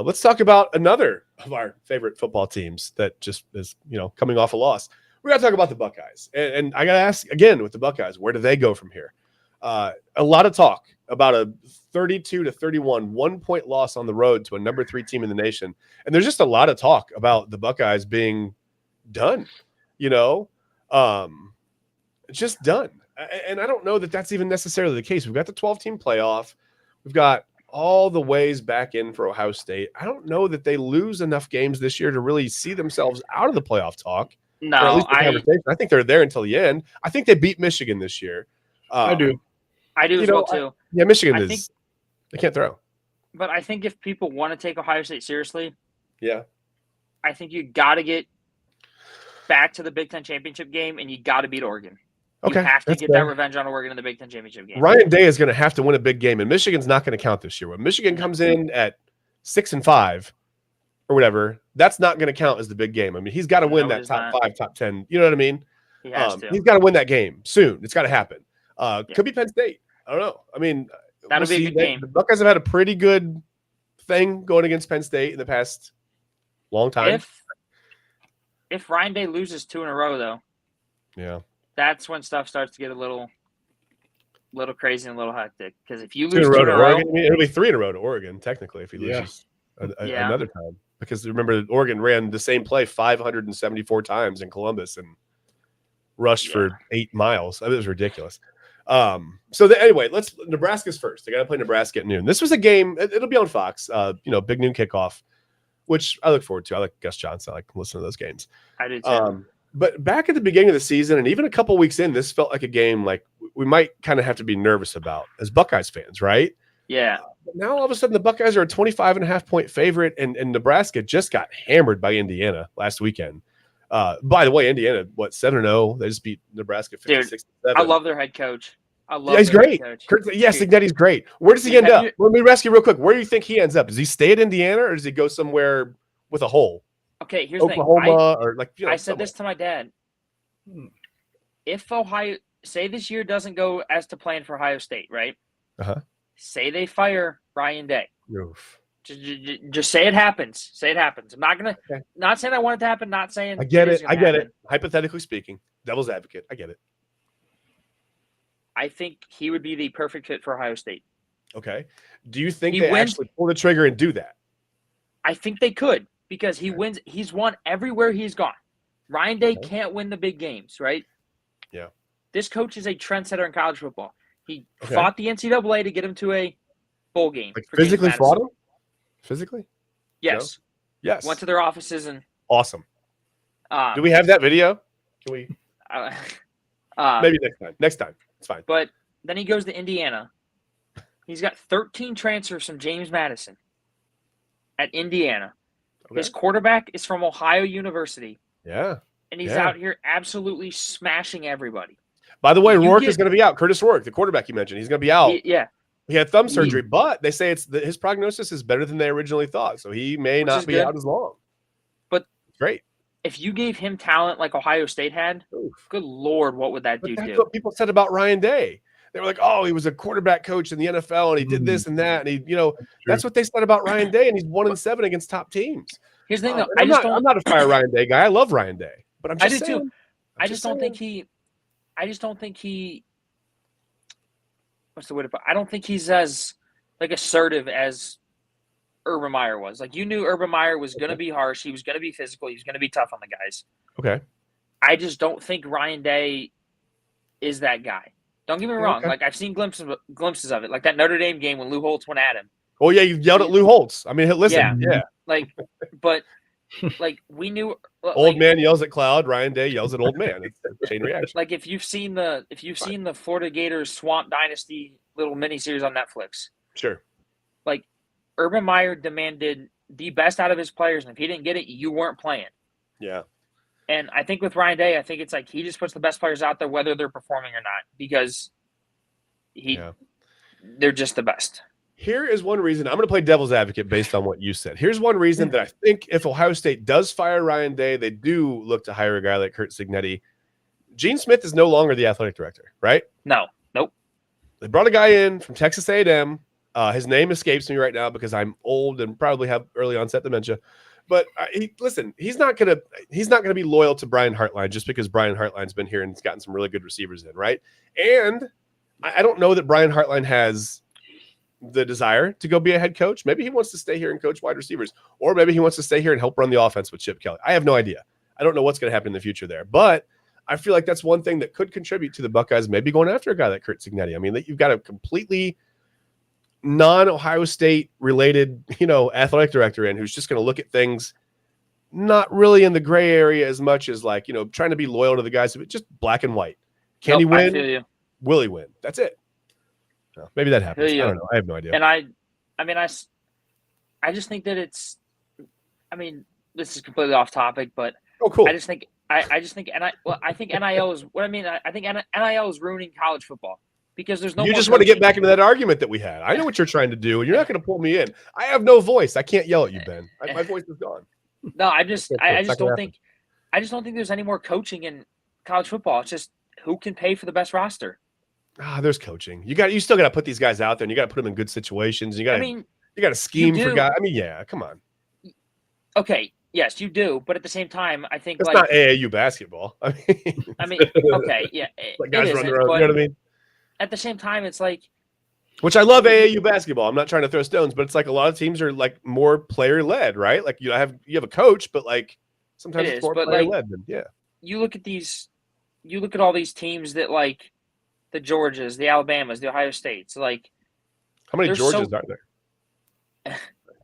Let's talk about another of our favorite football teams that just is, coming off a loss. We got to talk about the Buckeyes. And I got to ask again with the Buckeyes, where do they go from here? A lot of talk about a 32-31 1-point loss on the road to a number 3 team in the nation. And there's just a lot of talk about the Buckeyes being done, just done. And I don't know that that's even necessarily the case. We've got the 12-team playoff. We've got all the ways back in for Ohio State. I don't know that they lose enough games this year to really see themselves out of the playoff talk. No, or at least the conversation. I think they're there until the end. I think they beat Michigan this year. I do. I do as well too. Yeah, Michigan I is. think, they can't throw. but I think if people want to take Ohio State seriously, Yeah. I think you got to get back to the Big Ten championship game, and you got to beat Oregon. Okay, You have to that's get fair. that revenge on Oregon in the Big Ten championship game. Ryan Day is going to have to win a big game, and Michigan's not going to count this year. When Michigan comes in at 6-5 or whatever, that's not going to count as the big game. I mean, he's got to win No, it that is top not. 5, top 10. You know what I mean? He has to. He's got to win that game soon. It's got to happen. Could be Penn State. I don't know. I mean, That'll be a good game. The Buckeyes have had a pretty good thing going against Penn State in the past long time. If Ryan Day loses 2 in a row, though, Yeah. that's when stuff starts to get a little crazy and a little hectic. Because if you 2 in lose a 2 row in to a row, Oregon. I mean, it'll be 3 in a row to Oregon, technically, if he Yeah. loses Yeah. another time. Because remember, Oregon ran the same play 574 times in Columbus and rushed for 8 miles. I mean, it was ridiculous. Anyway, Nebraska's first. They got to play Nebraska at noon. This was a game. It'll be on Fox. Big noon kickoff, which I look forward to. I like Gus Johnson. I like listening to those games. I do too. But back at the beginning of the season, and even a couple weeks in, this felt like a game like we might kind of have to be nervous about as Buckeyes fans, right? Yeah. But now all of a sudden the Buckeyes are a 25.5-point favorite, and Nebraska just got hammered by Indiana last weekend. By the way, Indiana, 7-0? They just beat Nebraska 56-7. I love their head coach. He's their great. head coach. Ignetti's great. Where does he end up? You- Let me ask you real quick. Where do you think he ends up? Does he stay at Indiana, or does he go somewhere with a hole? Okay, here's the thing. Oklahoma, or I said this to my dad. If Ohio, say this year doesn't go as to plan for Ohio State, right? Uh-huh. Say they fire Ryan Day. Oof. Just say it happens. Say it happens. I'm not saying I want it to happen. Not saying I get is it. gonna I get happen. it. Hypothetically speaking, devil's advocate. I get it. I think he would be the perfect fit for Ohio State. Okay. Do you think He they wins- actually pull the trigger and do that? I think they could because he wins. He's won everywhere he's gone. Ryan Day Okay. can't win the big games, right? Yeah. This coach is a trendsetter in college football. He Okay. fought the NCAA to get him to a bowl game. Like for James physically Madison. fought him? Physically? Yes. Yes. Went to their offices and Awesome. uh, Do we have that video? Can we? maybe. Maybe next time. Next time. It's fine. But then he goes to Indiana. He's got 13 transfers from James Madison at Indiana. Okay. His quarterback is from Ohio University, Yeah. and he's Yeah. out here absolutely smashing everybody. By the way, You Rourke get- is going to be out. Curtis Rourke, the quarterback you mentioned, he's going to be out. Yeah, He had thumb surgery, but they say his prognosis is better than they originally thought. So he may Which not is be good. out as long. But- great. if you gave him talent like Ohio State had, Oof. good Lord, what would that But dude that's do? what people said about Ryan Day. They were like, "Oh, he was a quarterback coach in the NFL, and he did this and that, and that's what they said about Ryan Day, and he's 1-7 against top teams." Here's the thing, though. And I'm not a fire Ryan Day guy. I love Ryan Day, but I'm I just do saying, too. I just don't think he. What's the way to put? I don't think he's as assertive as Urban Meyer was. Like, you knew Urban Meyer was going to be harsh. He was going to be physical. He was going to be tough on the guys. Okay. I just don't think Ryan Day is that guy. Don't get me wrong. Okay. Like, I've seen glimpses of it. Like that Notre Dame game when Lou Holtz went at him. Oh yeah, you yelled at Lou Holtz. I mean, listen, yeah. Like, but we knew Old man yells at cloud. Ryan Day yells at old man. It's a chain reaction. Like, if you've seen the Florida Gators Swamp Dynasty little miniseries on Netflix, Sure. Urban Meyer demanded the best out of his players, and if he didn't get it, you weren't playing. Yeah. And I think with Ryan Day, I think it's like he just puts the best players out there, whether they're performing or not, because they're just the best. Here is one reason I'm going to play devil's advocate based on what you said. Here's one reason that I think if Ohio State does fire Ryan Day, they do look to hire a guy like Curt Cignetti. Gene Smith is no longer the athletic director, right? No, nope. They brought a guy in from Texas A&M. His name escapes me right now because I'm old and probably have early onset dementia. But he's not gonna be loyal to Brian Hartline just because Brian Hartline's been here and he's gotten some really good receivers in, right? And I don't know that Brian Hartline has the desire to go be a head coach. Maybe he wants to stay here and coach wide receivers, or maybe he wants to stay here and help run the offense with Chip Kelly. I have no idea. I don't know what's going to happen in the future there, but I feel like that's one thing that could contribute to the Buckeyes maybe going after a guy like Curt Cignetti. I mean, that you've got a completely non-Ohio State related, athletic director in who's just going to look at things not really in the gray area as much as like, trying to be loyal to the guys, but just black and white. Can he win? I feel you. Will he win? That's it. No, maybe that happens. I don't know. I have no idea. And I just think that it's, this is completely off topic, but cool. I think NIL is what I mean. I think NIL is ruining college football because there's no. You just want to get back into that argument that we had. I know what you're trying to do, and you're not going to pull me in. I have no voice. I can't yell at you, Ben. My voice is gone. No, I just don't think there's any more coaching in college football. It's just who can pay for the best roster. There's coaching. You still got to put these guys out there, and you got to put them in good situations. You got to scheme for guys. Yeah, come on. Okay, yes, you do, but at the same time, I think it's not AAU basketball. okay, yeah, like guys run their own. You know what I mean? At the same time, it's like, which I love AAU basketball. I'm not trying to throw stones, but it's like a lot of teams are like more player led, right? Like you have a coach, but like sometimes it's more player led. Yeah, you look at all these teams that like the Georgias, the Alabamas, the Ohio States. Like, how many Georgias are there?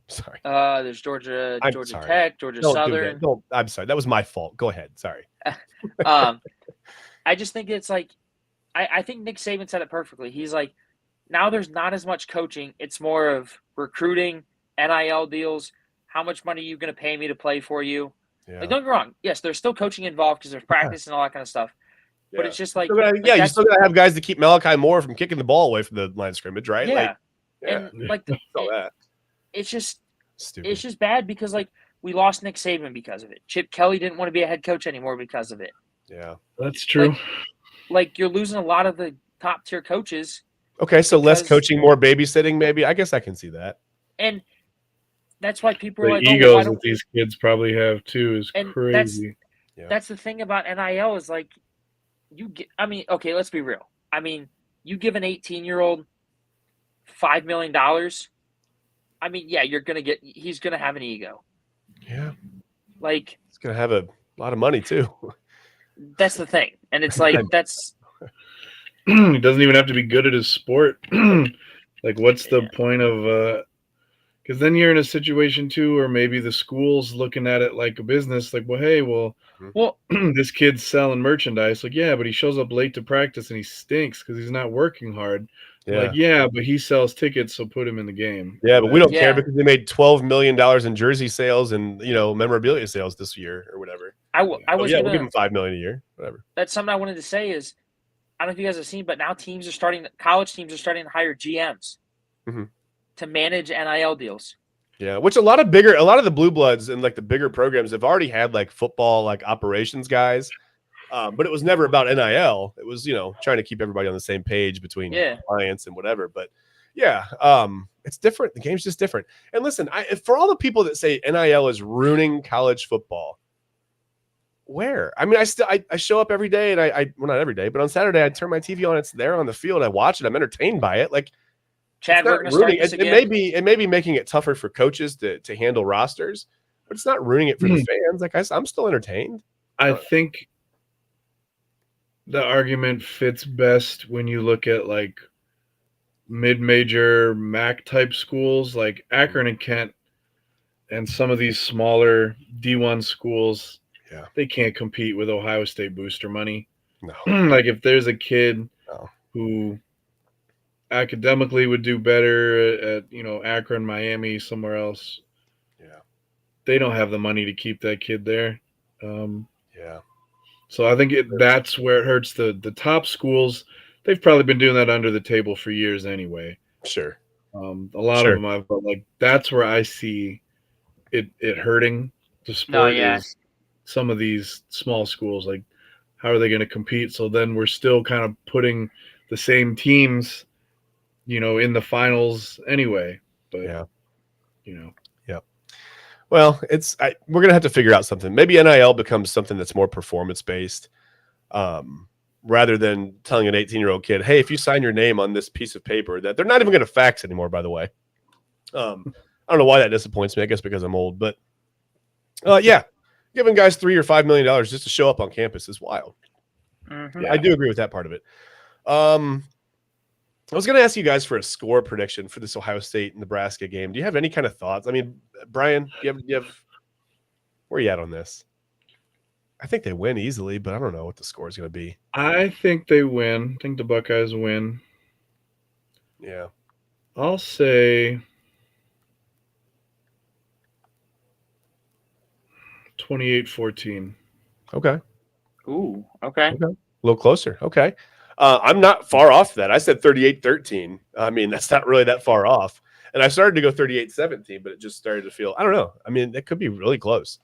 Sorry. There's Georgia Tech, Georgia Southern. I'm sorry. That was my fault. Go ahead. Sorry. I just think it's like, I think Nick Saban said it perfectly. He's like, now there's not as much coaching. It's more of recruiting, NIL deals. How much money are you going to pay me to play for you? Yeah. Like, don't get me wrong. Yes, there's still coaching involved because there's practice and all that kind of stuff. Yeah. But it's just like, you still got to have guys to keep Malachi Moore from kicking the ball away from the line of scrimmage, right? Yeah. And like it's just stupid. It's just bad because like we lost Nick Saban because of it. Chip Kelly didn't want to be a head coach anymore because of it. Yeah, that's true. Like you're losing a lot of the top tier coaches. Okay, so less coaching, more babysitting, maybe. I guess I can see that. And that's why people are like, egos that these kids probably have too is crazy. That's the thing about NIL is like okay, let's be real. You give an 18-year-old $5 million. He's gonna have an ego. Yeah. Like he's gonna have a lot of money too. That's the thing. And it's like that's he doesn't even have to be good at his sport. Like what's the point of because then you're in a situation too, or maybe the school's looking at it like a business, like, well, this kid's selling merchandise. Like, yeah, but he shows up late to practice and he stinks because he's not working hard. Yeah. Like, yeah, but he sells tickets, so put him in the game. Yeah, but we don't care because they made $12 million in jersey sales and memorabilia sales this year or whatever. We'll give him $5 million a year, whatever. That's something I wanted to say is, I don't know if you guys have seen, but now college teams are starting to hire GMs to manage NIL deals. Yeah, which a lot of the blue bloods and like the bigger programs have already had like football like operations guys. But it was never about NIL. It was, trying to keep everybody on the same page between clients and whatever. But it's different. The game's just different. And listen, for all the people that say NIL is ruining college football, where? I show up every day and well, not every day, but on Saturday I turn my TV on. It's there on the field. I watch it. I'm entertained by it. Like, Chad, we're going to start this again. It may be making it tougher for coaches to handle rosters, but it's not ruining it for the fans. Like I'm still entertained. I think the argument fits best when you look at like mid-major MAC type schools like Akron and Kent and some of these smaller D1 schools. Yeah, they can't compete with Ohio State booster money. No. Like if there's a kid who academically would do better at Akron, Miami, somewhere else. Yeah. They don't have the money to keep that kid there. Yeah. So I think that's where it hurts the top schools. They've probably been doing that under the table for years anyway. Sure. A lot Sure. of them I've felt like that's where I see it hurting the sport yeah. is some of these small schools. Like, how are they going to compete? So then we're still kind of putting the same teams, in the finals anyway. But Yeah. Yep. Well, we're gonna have to figure out something. Maybe NIL becomes something that's more performance based, rather than telling an 18-year-old kid, "Hey, if you sign your name on this piece of paper," that they're not even going to fax anymore. By the way, I don't know why that disappoints me. I guess because I'm old, but yeah, giving guys $3 or $5 million just to show up on campus is wild. Mhm. Yeah, I do agree with that part of it. I was going to ask you guys for a score prediction for this Ohio State-Nebraska game. Do you have any kind of thoughts? I mean, Brian, do you have where are you at on this? I think they win easily, but I don't know what the score is going to be. I think they win. I think the Buckeyes win. Yeah. I'll say 28-14. Okay. Ooh, okay. A little closer. Okay. I'm not far off that. I said 38-13. I mean, that's not really that far off. And I started to go 38-17, but it just started to feel, I don't know. I mean, it could be really close.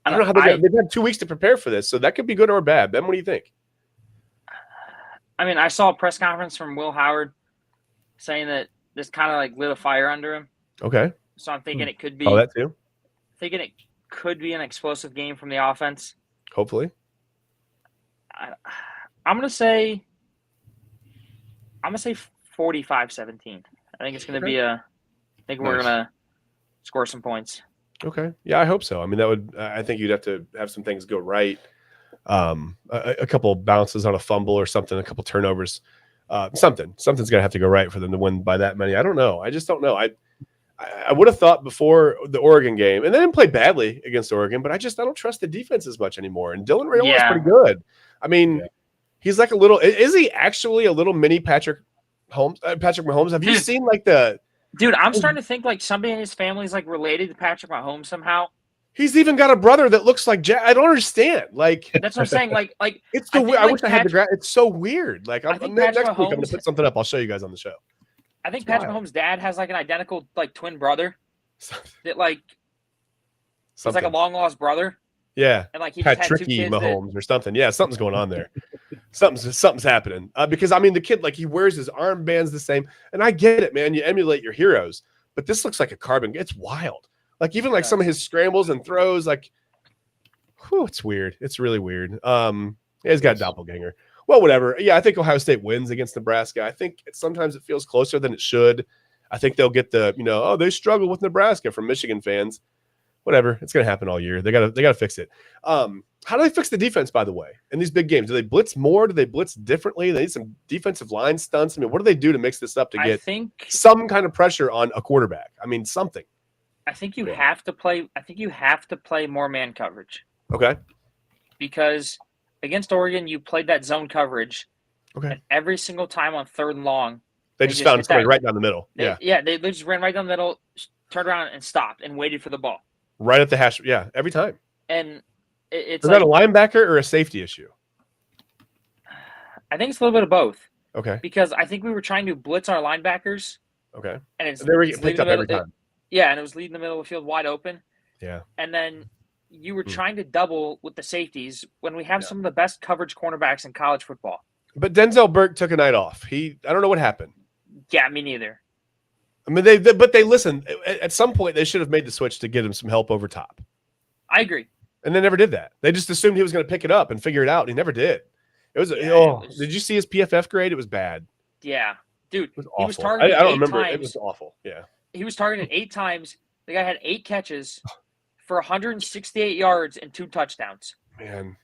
I don't know how they've had 2 weeks to prepare for this, so that could be good or bad. Ben, what do you think? I mean, I saw a press conference from Will Howard saying that this kind of like lit a fire under him. Okay. So I'm thinking it could be. Oh, that too? Thinking it could be an explosive game from the offense. Hopefully. I'm gonna say 45-17. I think it's gonna be I think we're Nice. gonna score some points. Okay. Yeah, I hope so. I mean, I think you'd have to have some things go right. A couple bounces on a fumble or something, a couple turnovers, something's going to have to go right for them to win by that many. I don't know. I just don't know. I would have thought before the Oregon game, and they didn't play badly against Oregon, but I don't trust the defense as much anymore. And Dylan Rayola is pretty good. I mean, he's like is he actually a little mini Patrick Mahomes? Have you seen like Dude, I'm starting to think like somebody in his family is like related to Patrick Mahomes somehow. He's even got a brother that looks like Jack. I don't understand. Like that's what I'm saying. Like it's so weird. I wish I had the It's so weird. Like next week I'm going to put something up. I'll show you guys on the show. I think Patrick Mahomes' dad has like an identical like twin brother that like it's like a long lost brother. Yeah, and like he Patricky Mahomes or something. Yeah, something's going on there. something's happening. Because I mean, the kid, like, he wears his armbands the same, and I get it, man. You emulate your heroes, but this looks like a carbon. It's wild. Like even like some of his scrambles and throws, like, whew, it's weird. It's really weird. Yeah, he's got a doppelganger. Well, whatever. Yeah, I think Ohio State wins against Nebraska. I think sometimes it feels closer than it should. I think they'll get the they struggle with Nebraska from Michigan fans. Whatever, it's going to happen all year. They got to fix it. How do they fix the defense, by the way, in these big games? Do they blitz more? Do they blitz differently? They need some defensive line stunts. I mean, what do they do to mix this up to get some kind of pressure on a quarterback? I mean, something. I think you have to play. I think you have to play more man coverage. Okay. Because against Oregon, you played that zone coverage. Okay. And every single time on 3rd and long, they just found somebody right down the middle. They just ran right down the middle, turned around and stopped and waited for the ball. Right at the hash. Yeah, every time. And it's is that a linebacker or a safety issue? I think it's a little bit of both. Okay. Because I think we were trying to blitz our linebackers. Okay. And they were getting picked up every time. And it was leading the middle of the field wide open. Yeah. And then you were trying to double with the safeties when we have some of the best coverage cornerbacks in college football. But Denzel Burke took a night off. I don't know what happened. Yeah, me neither. I mean, they listened. At some point, they should have made the switch to get him some help over top. I agree. And they never did that. They just assumed he was going to pick it up and figure it out. And he never did. It was, did you see his PFF grade? It was bad. Yeah. Dude, it was awful. He was targeted I don't 8 remember. times. It was awful. Yeah. He was targeted 8 times. The guy had 8 catches for 168 yards and 2 touchdowns. Man,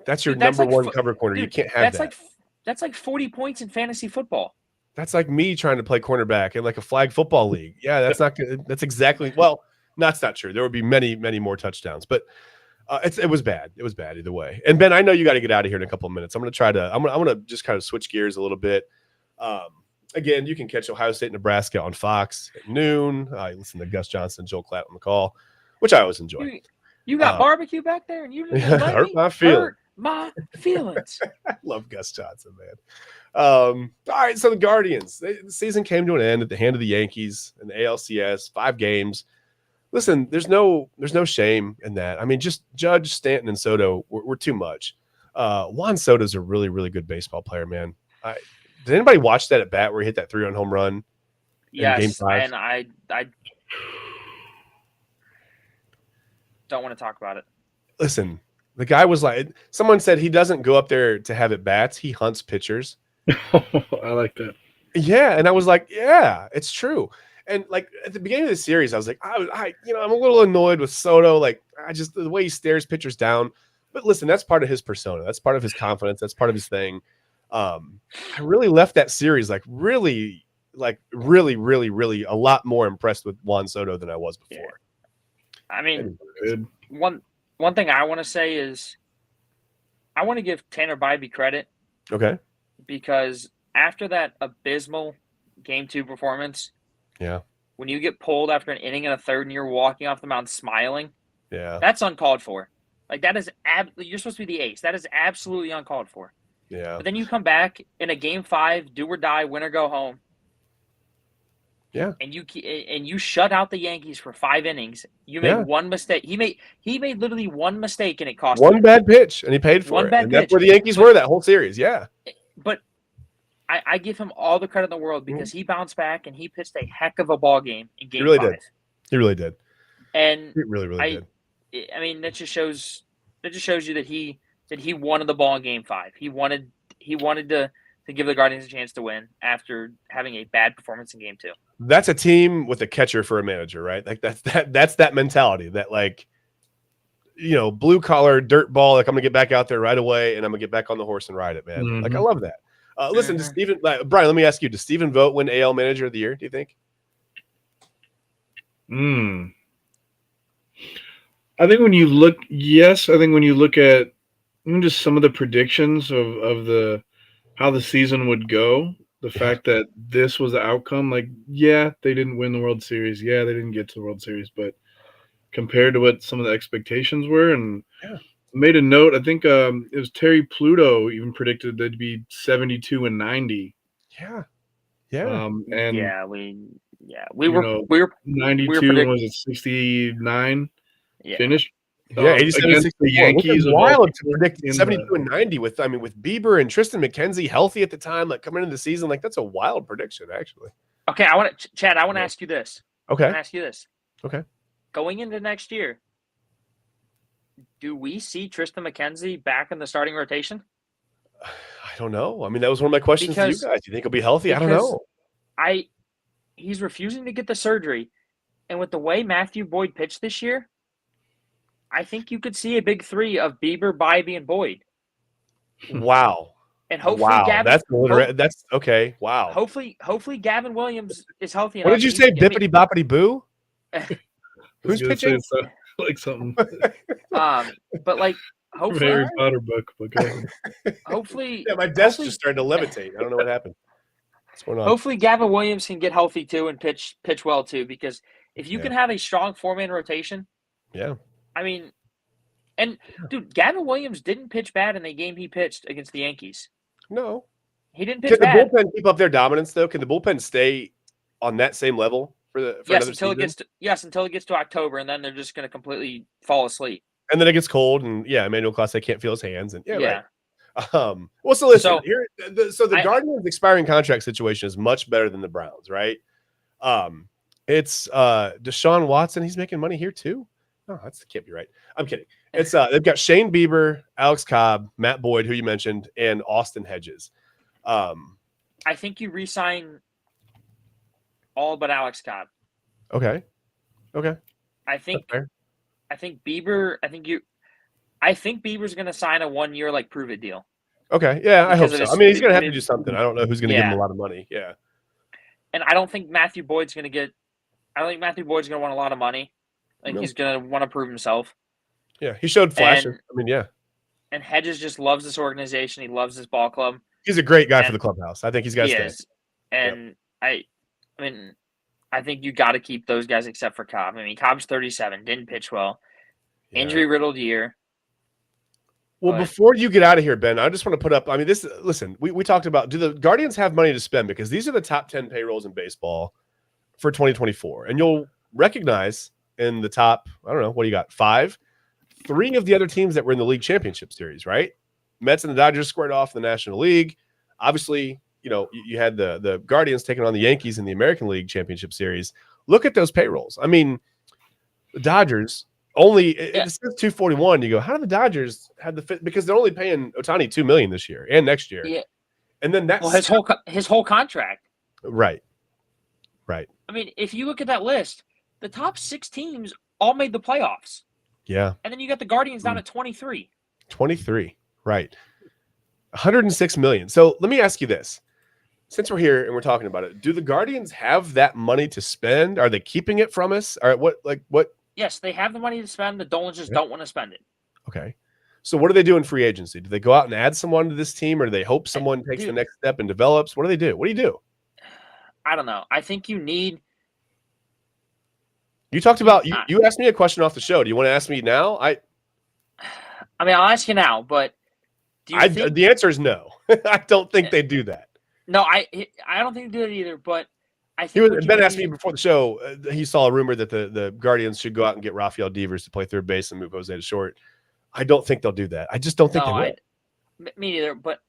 that's your number one cover corner. You can't have that. That's like 40 points in fantasy football. That's like me trying to play cornerback in like a flag football league. Yeah, that's not good. That's exactly. Well, that's not true. There would be many, many more touchdowns, but it was bad. It was bad either way. And Ben, I know you got to get out of here in a couple of minutes. I'm going to just kind of switch gears a little bit. Again, you can catch Ohio State, Nebraska on Fox at noon. I listen to Gus Johnson, Joel Klatt on the call, which I always enjoy. You got barbecue back there, and you didn't Yeah, let hurt me my feelings. hurt my feelings. I love Gus Johnson, man. All right, so the Guardians. The season came to an end at the hand of the Yankees in the ALCS. 5 games. Listen, there's no shame in that. I mean, just Judge, Stanton, and Soto were too much. Juan Soto's a really, really good baseball player, man. Did anybody watch that at bat where he hit that 3-run home run in Game 5? And I don't want to talk about it. Listen, the guy was like, someone said he doesn't go up there to have at bats. He hunts pitchers. I like that. Yeah, and I was like, yeah, it's true. And like at the beginning of the series, I was like, I'm a little annoyed with Soto. Like, the way he stares pitchers down. But listen, that's part of his persona. That's part of his confidence. That's part of his thing. I really left that series really, really a lot more impressed with Juan Soto than I was before. Yeah. I mean, Good. one thing I want to say is I want to give Tanner Bybee credit. Okay. Because after that abysmal Game 2 performance, yeah, when you get pulled after an inning and a third and you're walking off the mound smiling, yeah, that's uncalled for. Like that is you're supposed to be the ace. That is absolutely uncalled for. yeah. But then you come back in a Game 5, do or die, win or go home. Yeah. And you shut out the Yankees for 5 innings. You made one mistake. He made literally one mistake and it cost one him. bad pitch and he paid for it. And that's where the Yankees were that whole series. Yeah. But I give him all the credit in the world because he bounced back and he pitched a heck of a ball game in Game 5. He really did. And he really did. I mean, that just shows you that he wanted the ball in Game 5. He wanted to give the Guardians a chance to win after having a bad performance in Game 2. That's a team with a catcher for a manager, right? Like that's that mentality that, like, blue collar dirt ball. Like, I'm gonna get back out there right away and I'm gonna get back on the horse and ride it, man. Mm-hmm. Like, I love that. Listen, to Steven, Brian, let me ask you, does Steven Vogt win AL Manager of the Year, do you think? I think when you look at just some of the predictions of how the season would go, the fact that this was the outcome, like, yeah, they didn't win the World Series. Yeah, they didn't get to the World Series, but compared to what some of the expectations were, and made a note, I think it was Terry Pluto even predicted they'd be 72-90. Yeah. We were 92 was it 69 finish. Yeah, 87 against the Yankees. Wild to predict 72-90 with Bieber and Tristan McKenzie healthy at the time, like coming into the season. Like, that's a wild prediction, actually. Okay, I want to ask you this. Okay. I want to ask you this. Okay. Going into next year, do we see Tristan McKenzie back in the starting rotation? I don't know. I mean, that was one of my questions to you guys. Do you think he'll be healthy? I don't know. He's refusing to get the surgery. And with the way Matthew Boyd pitched this year, I think you could see a big 3 of Bieber, Bybee, and Boyd. Wow. And hopefully Gavin. That's okay. Wow. Hopefully Gavin Williams is healthy enough. What did you say? Bippity boppity boo? Who's pitching? Like something. But like, hopefully Harry Potter book. Okay. Hopefully. Yeah, my desk just started to levitate. I don't know what happened. What's going on? Hopefully Gavin Williams can get healthy too and pitch well too, because if you can have a strong 4-man rotation. Yeah. I mean, and dude, Gavin Williams didn't pitch bad in the game he pitched against the Yankees. No. He didn't pitch bad. Can the bullpen keep up their dominance though? Can the bullpen stay on that same level for another season? Until it gets to October, and then they're just going to completely fall asleep. And then it gets cold, and Emmanuel Clase can't feel his hands, and right. Well, so listen, the Guardians' expiring contract situation is much better than the Browns, right? It's Deshaun Watson. He's making money here too. No, that can't be right. I'm kidding. It's they've got Shane Bieber, Alex Cobb, Matt Boyd, who you mentioned, and Austin Hedges. I think you re-sign all but Alex Cobb. Okay. I think Bieber. I think Bieber's going to sign a 1-year like prove it deal. Okay. Yeah, I hope so. I mean, he's going to have to do something. I don't know who's going to give him a lot of money. Yeah. And I don't think Matthew Boyd's going to get. I think Matthew Boyd's going to want a lot of money. He's going to want to prove himself. Yeah, he showed flashes. And Hedges just loves this organization. He loves this ball club. He's a great guy for the clubhouse. I think he's got to stay. And I think you got to keep those guys except for Cobb. I mean, Cobb's 37, didn't pitch well. Yeah. Injury riddled year. Well, But- before you get out of here, Ben, I just want to put up. I mean, listen, we talked about, do the Guardians have money to spend? Because these are the top 10 payrolls in baseball for 2024. And you'll recognize in the top, I don't know, what do you got? 5? 3 of the other teams that were in the league championship series, right? Mets and the Dodgers squared off in the National League. Obviously, you had the Guardians taking on the Yankees in the American League Championship Series. Look at those payrolls. I mean, the Dodgers only it says 241. You go, how do the Dodgers have the fit? Because they're only paying Ohtani $2 million this year and next year. Yeah. And then that's Well, his whole contract. right. I mean, if you look at that list, the top 6 teams all made the playoffs, Yeah, and then you got the Guardians down at 23. 23. Right. 106 million. So let me ask you this. Since we're here and we're talking about it, do the Guardians have that money to spend? Are they keeping it from us? All right, what? Yes, they have the money to spend. The Dolans just don't want to spend it. Okay. So what do they do in free agency? Do they go out and add someone to this team, or do they hope someone takes the next step and develops? What do they do? What do you do? I don't know. I think you need. You talked about you asked me a question off the show. Do you want to ask me now? I mean, I'll ask you now, but do you think? The answer is no. I don't think they do that. No, I don't think they do it either. But I think Ben asked me before the show. He saw a rumor that the Guardians should go out and get Rafael Devers to play third base and move Jose to short. I don't think they'll do that. I just don't think they will. Me neither. But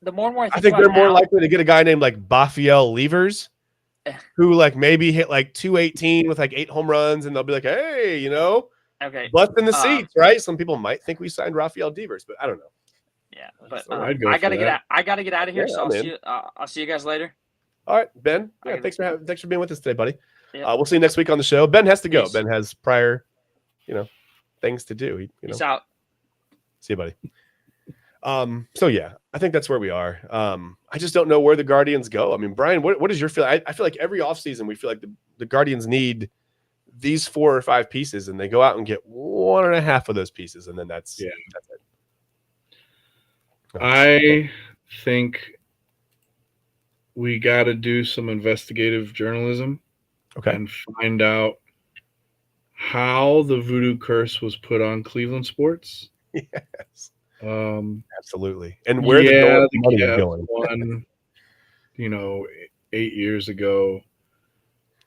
the more and more I think they're more likely to get a guy named like Bafiel Levers, who like maybe hit like 218 with like 8 home runs, and they'll be like, hey, okay, bust in the seats, right? Some people might think we signed Rafael Devers, but I don't know. Yeah, but So I'd go I for gotta get that. out. I gotta get out of here. Yeah, so man. I'll see you guys later. All right, Ben. Yeah, Okay. thanks for being with us today, buddy. Yeah. We'll see you next week on the show. Ben has to go. Peace. Ben has prior, things to do. Peace out. See you, buddy. So yeah, I think that's where we are. I just don't know where the Guardians go. I mean, Brian, what is your feeling? I feel like every offseason we feel like the Guardians need these 4 or 5 pieces, and they go out and get 1.5 of those pieces, and then that's it. I think we got to do some investigative journalism Okay. and find out how the voodoo curse was put on Cleveland sports. Yes. Absolutely. And where the money is Cavs going. won, 8 years ago.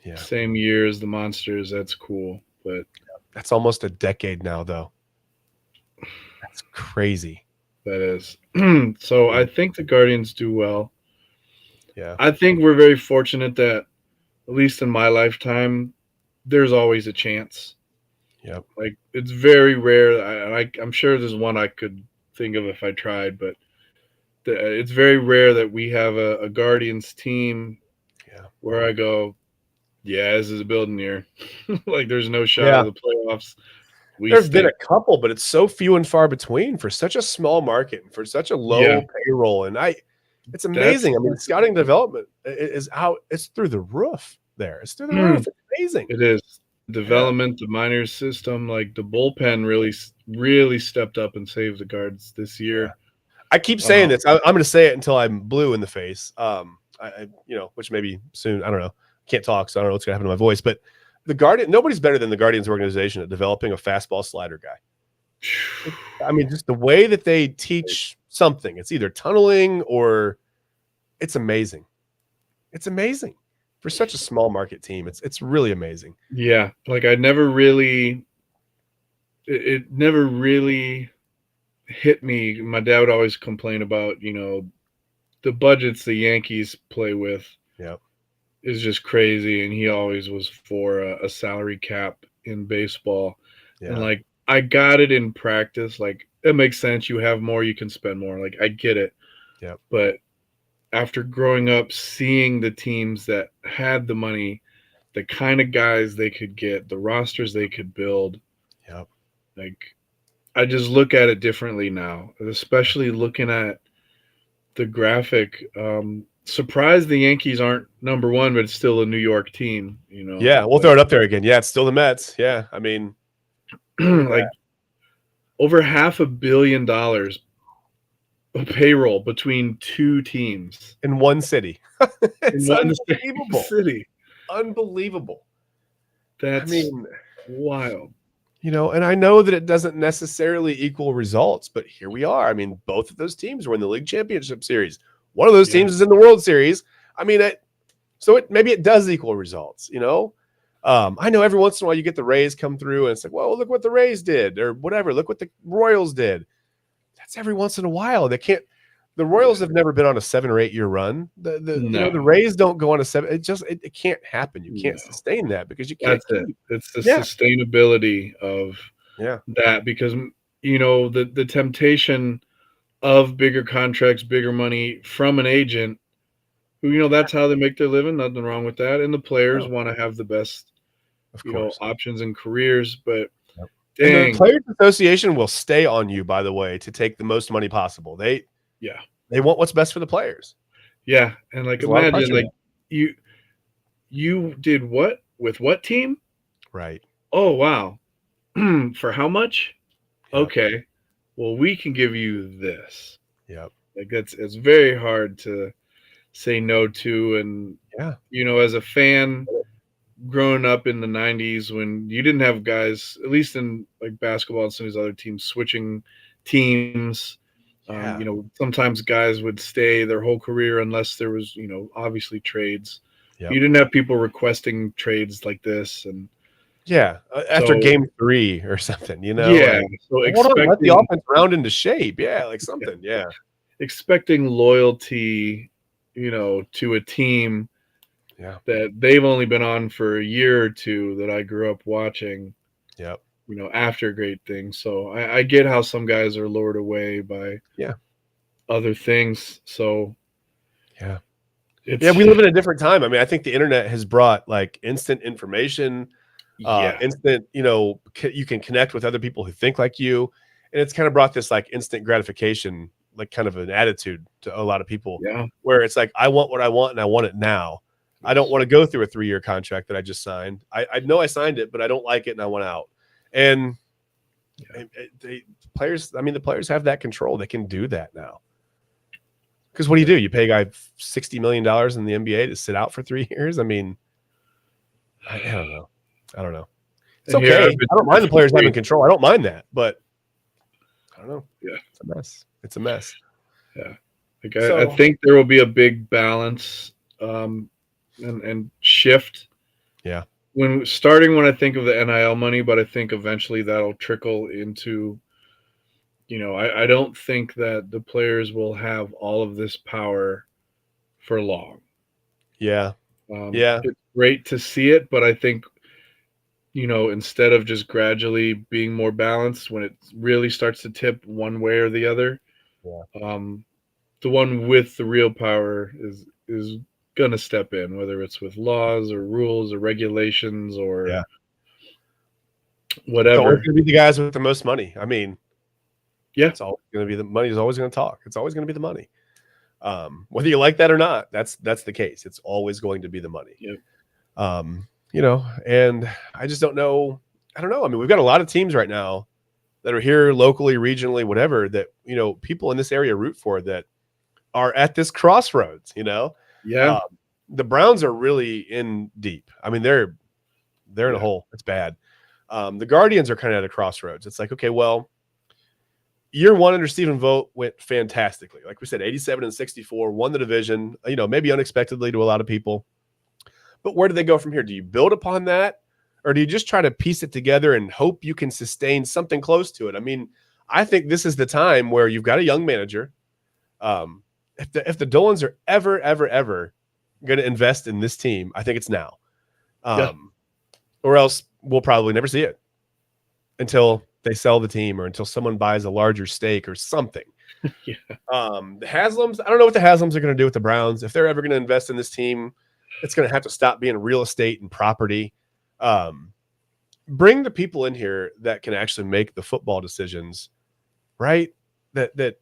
Yeah. Same year as the Monsters. That's cool. But That's almost a decade now, though. That's crazy. that is. So I think the Guardians do well. Yeah. I think we're very fortunate that, at least in my lifetime, there's always a chance. Yep. Like, it's very rare. I'm sure there's one I could think of if I tried, but it's very rare that we have a Guardians team where I go, yeah, this is a building year. Like, there's no shot of the playoffs. There's been a couple, but it's so few and far between for such a small market and for such a low payroll. And it's amazing. I mean, scouting development is out. It's through the roof there. It's through the roof. It's amazing. It is. Development, the minors system, like the bullpen really stepped up and saved the Guards this year. I keep saying this. I'm going to say it until I'm blue in the face. Which maybe soon. I don't know. Can't talk, so I don't know what's going to happen to my voice. But nobody's better than the Guardians organization at developing a fastball slider guy. I mean, just the way that they teach something. It's either tunneling or it's amazing. It's amazing. For such a small market team, it's really amazing. Yeah, like it never really hit me. My dad would always complain about, the budgets the Yankees play with. Yeah, is just crazy, and he always was for a salary cap in baseball. Yeah. And like, I got it in practice. Like, it makes sense. You have more, you can spend more. Like, I get it. Yeah, but after growing up, seeing the teams that had the money, the kind of guys they could get, the rosters they could build. Yep. Like, I just look at it differently now, especially looking at the graphic. Surprised the Yankees aren't number 1, but it's still a New York team, Yeah, we'll throw it up there again. Yeah, it's still the Mets. Yeah, I mean, like over $500 million of payroll between 2 teams in one city. It's in one unbelievable. city. Unbelievable. That's wild. And I know that it doesn't necessarily equal results, but here we are. I mean, both of those teams were in the league championship series. One of those teams is in the World Series. I mean, maybe it does equal results, I know every once in a while you get the Rays come through and it's like, well, look what the Rays did or whatever. Look what the Royals did. That's every once in a while. The Royals have never been on a 7 or 8 year run. The Rays don't go on a 7. It can't happen. You can't sustain that because you can't. That's it. It's the sustainability of that because, the temptation of bigger contracts, bigger money from an agent who, that's how they make their living. Nothing wrong with that. And the players want to have the best, options and careers. But and the Players Association will stay on you, by the way, to take the most money possible. They want what's best for the players. Yeah. And imagine you did what with what team? Right. Oh, wow. For how much? Yep. Okay. Well, we can give you this. Yep. It's very hard to say no to. And, as a fan growing up in the 90s when you didn't have guys, at least in like basketball and some of these other teams, switching teams, sometimes guys would stay their whole career unless there was, obviously trades. Yep. You didn't have people requesting trades like this. And after game 3 or something, so let the offense round into shape. Like something. Expecting loyalty, to a team that they've only been on for a year or two that I grew up watching. Yep. After great things. So I get how some guys are lured away by other things. So we live in a different time. I mean, I think the internet has brought like instant information, instant, you can connect with other people who think like you. And it's kind of brought this like instant gratification, like kind of an attitude to a lot of people where it's like, I want what I want and I want it now. I don't want to go through a 3-year contract that I just signed. I know I signed it, but I don't like it and I want out. And the players have that control. They can do that now. Because what do? You pay a guy $60 million in the NBA to sit out for 3 years? I mean, I don't know. It's okay. I don't mind the players having control. I don't mind that, but I don't know. Yeah. It's a mess. Yeah. I think there will be a big balance and shift. Yeah. When I think of the NIL money, but I think eventually that'll trickle into, I don't think that the players will have all of this power for long. Yeah. It's great to see it, but I think, instead of just gradually being more balanced, when it really starts to tip one way or the other, the one with the real power is going to step in, whether it's with laws or rules or regulations or whatever. It's always going to be the guys with the most money. I mean, it's always going to be the money is always going to talk. It's always going to be the money. Whether you like that or not, that's the case. It's always going to be the money. Yep. And I just don't know. I don't know. I mean, we've got a lot of teams right now that are here locally, regionally, whatever, that, people in this area root for that are at this crossroads, Yeah. The Browns are really in deep. I mean, they're in a hole. It's bad. The Guardians are kind of at a crossroads. It's like, okay, well, year 1 under Stephen Vogt went fantastically. Like we said, 87-64, won the division, maybe unexpectedly to a lot of people. But where do they go from here? Do you build upon that? Or do you just try to piece it together and hope you can sustain something close to it? I mean, I think this is the time where you've got a young manager. If the Dolans are ever going to invest in this team, I think it's now. Or else we'll probably never see it until they sell the team or until someone buys a larger stake or something. The Haslams, I don't know what the Haslams are going to do with the Browns. If they're ever going to invest in this team, it's going to have to stop being real estate and property. Bring the people in here that can actually make the football decisions, right? That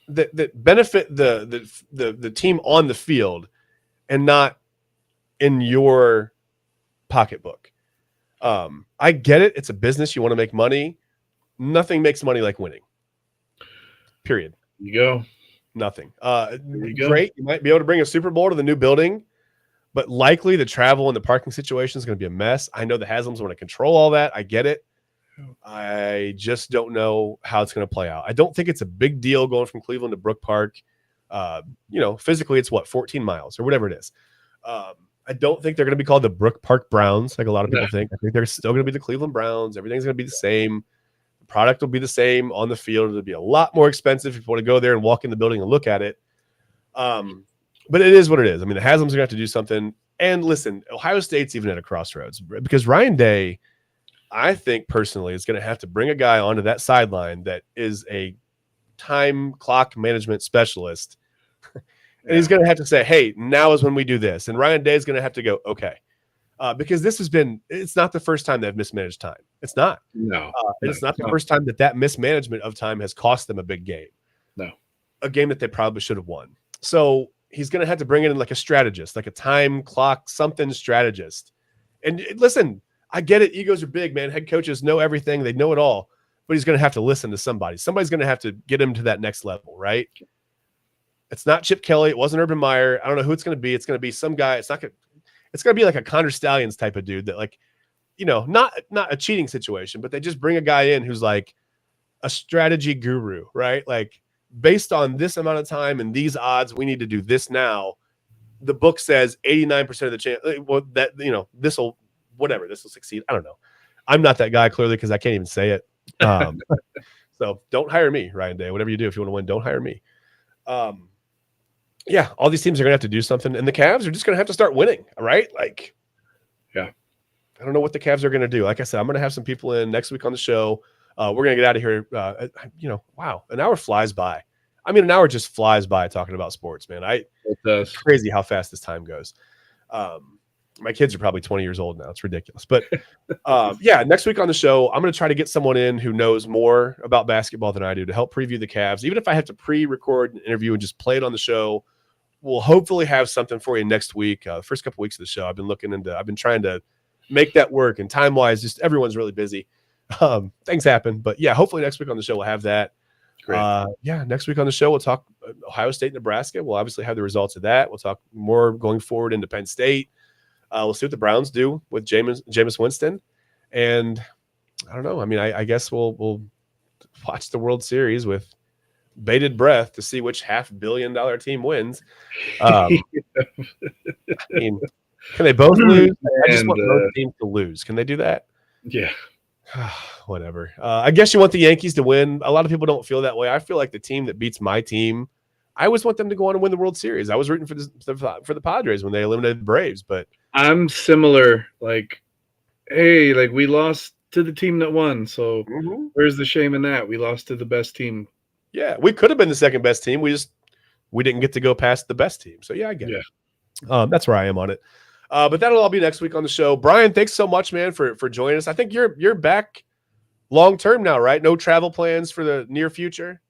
benefit the team on the field and not in your pocketbook. I get it. It's a business. You want to make money. Nothing makes money like winning. Period. There you go. Nothing. You go. Great. You might be able to bring a Super Bowl to the new building. but likely the travel and the parking situation is going to be a mess. I know the Haslams want to control all that. I get it. I just don't know how it's going to play out. I don't think it's a big deal going from Cleveland to Brook Park. Physically it's 14 miles or whatever it is. I don't think they're going to be called the Brook Park Browns like a lot of people think. I think they're still going to be the Cleveland Browns. Everything's going to be the same. The product will be the same on the field. It'll be a lot more expensive if you want to go there and walk in the building and look at it. But it is what it is. I mean, the Haslams are going to have to do something. And listen, Ohio State's even at a crossroads because Ryan Day, I think personally, is going to have to bring a guy onto that sideline that is a time clock management specialist. And he's going to have to say, hey, now is when we do this. And Ryan Day is going to have to go, okay. Because it's not the first time they've mismanaged time. It's not. No. It's not the first time that mismanagement of time has cost them a big game. No. A game that they probably should have won. So he's going to have to bring in like a strategist, like a time clock, something strategist. And listen, I get it. Egos are big, man. Head coaches know everything. They know it all. But he's going to have to listen to somebody. Somebody's going to have to get him to that next level, right? It's not Chip Kelly. It wasn't Urban Meyer. I don't know who it's going to be. It's going to be some guy. It's going to be like a Connor Stallions type of dude that, like, not a cheating situation, but they just bring a guy in who's like a strategy guru, right? Like, based on this amount of time and these odds, we need to do this now. The book says 89% of the chance that, this will succeed. I don't know. I'm not that guy clearly because I can't even say it. So don't hire me, Ryan Day. Whatever you do, if you want to win, don't hire me. Yeah, all these teams are going to have to do something, and the Cavs are just going to have to start winning, right? Like, yeah. I don't know what the Cavs are going to do. Like I said, I'm going to have some people in next week on the show. We're going to get out of here. Wow, an hour flies by. I mean, an hour just flies by talking about sports, man. It does. It's crazy how fast this time goes. My kids are probably 20 years old now. It's ridiculous. But next week on the show, I'm going to try to get someone in who knows more about basketball than I do to help preview the Cavs. Even if I have to pre-record an interview and just play it on the show, we'll hopefully have something for you next week. The first couple weeks of the show, I've been trying to make that work. And time-wise, just everyone's really busy. Things happen. But yeah, hopefully next week on the show, we'll have that. Great. Next week on the show, we'll talk Ohio State, Nebraska. We'll obviously have the results of that. We'll talk more going forward into Penn State. We'll see what the Browns do with Jameis Winston. And I don't know. I mean, I guess we'll watch the World Series with bated breath to see which $500 million team wins. I mean, can they both lose? I just want both teams to lose. Can they do that? Yeah. Whatever. I guess you want the Yankees to win. A lot of people don't feel that way. I feel like the team that beats my team, I always want them to go on and win the World Series. I was rooting for the Padres when they eliminated the Braves, but I'm similar. Like, hey, like we lost to the team that won. So where's the shame in that? We lost to the best team. Yeah, we could have been the second best team. We didn't get to go past the best team. So yeah, I get it. That's where I am on it. But that'll all be next week on the show. Brian, thanks so much, man, for joining us. I think you're back long term now, right? No travel plans for the near future?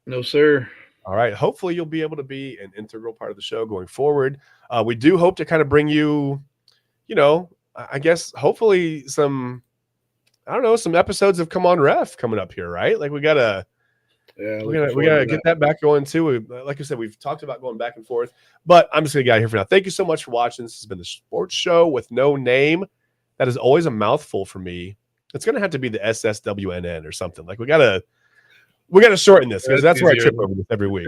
No, sir. All right. Hopefully you'll be able to be an integral part of the show going forward. We do hope to kind of bring you, I guess, hopefully some episodes of Come On Ref coming up here, right? Like we gotta get that back going too. Like I said, we've talked about going back and forth, but I'm just gonna get out of here for now. Thank you so much for watching. This has been the Sports Show with no name. That is always a mouthful for me. It's gonna have to be the SSWNN or something. Like we gotta shorten this because that's where I trip over this every week.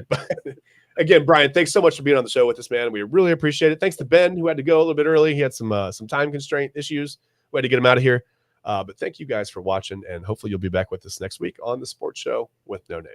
Again, Brian, thanks so much for being on the show with us, man. We really appreciate it. Thanks to Ben, who had to go a little bit early. He had some time constraint issues. We had to get him out of here. But thank you guys for watching, and hopefully you'll be back with us next week on the Sports Show with no name.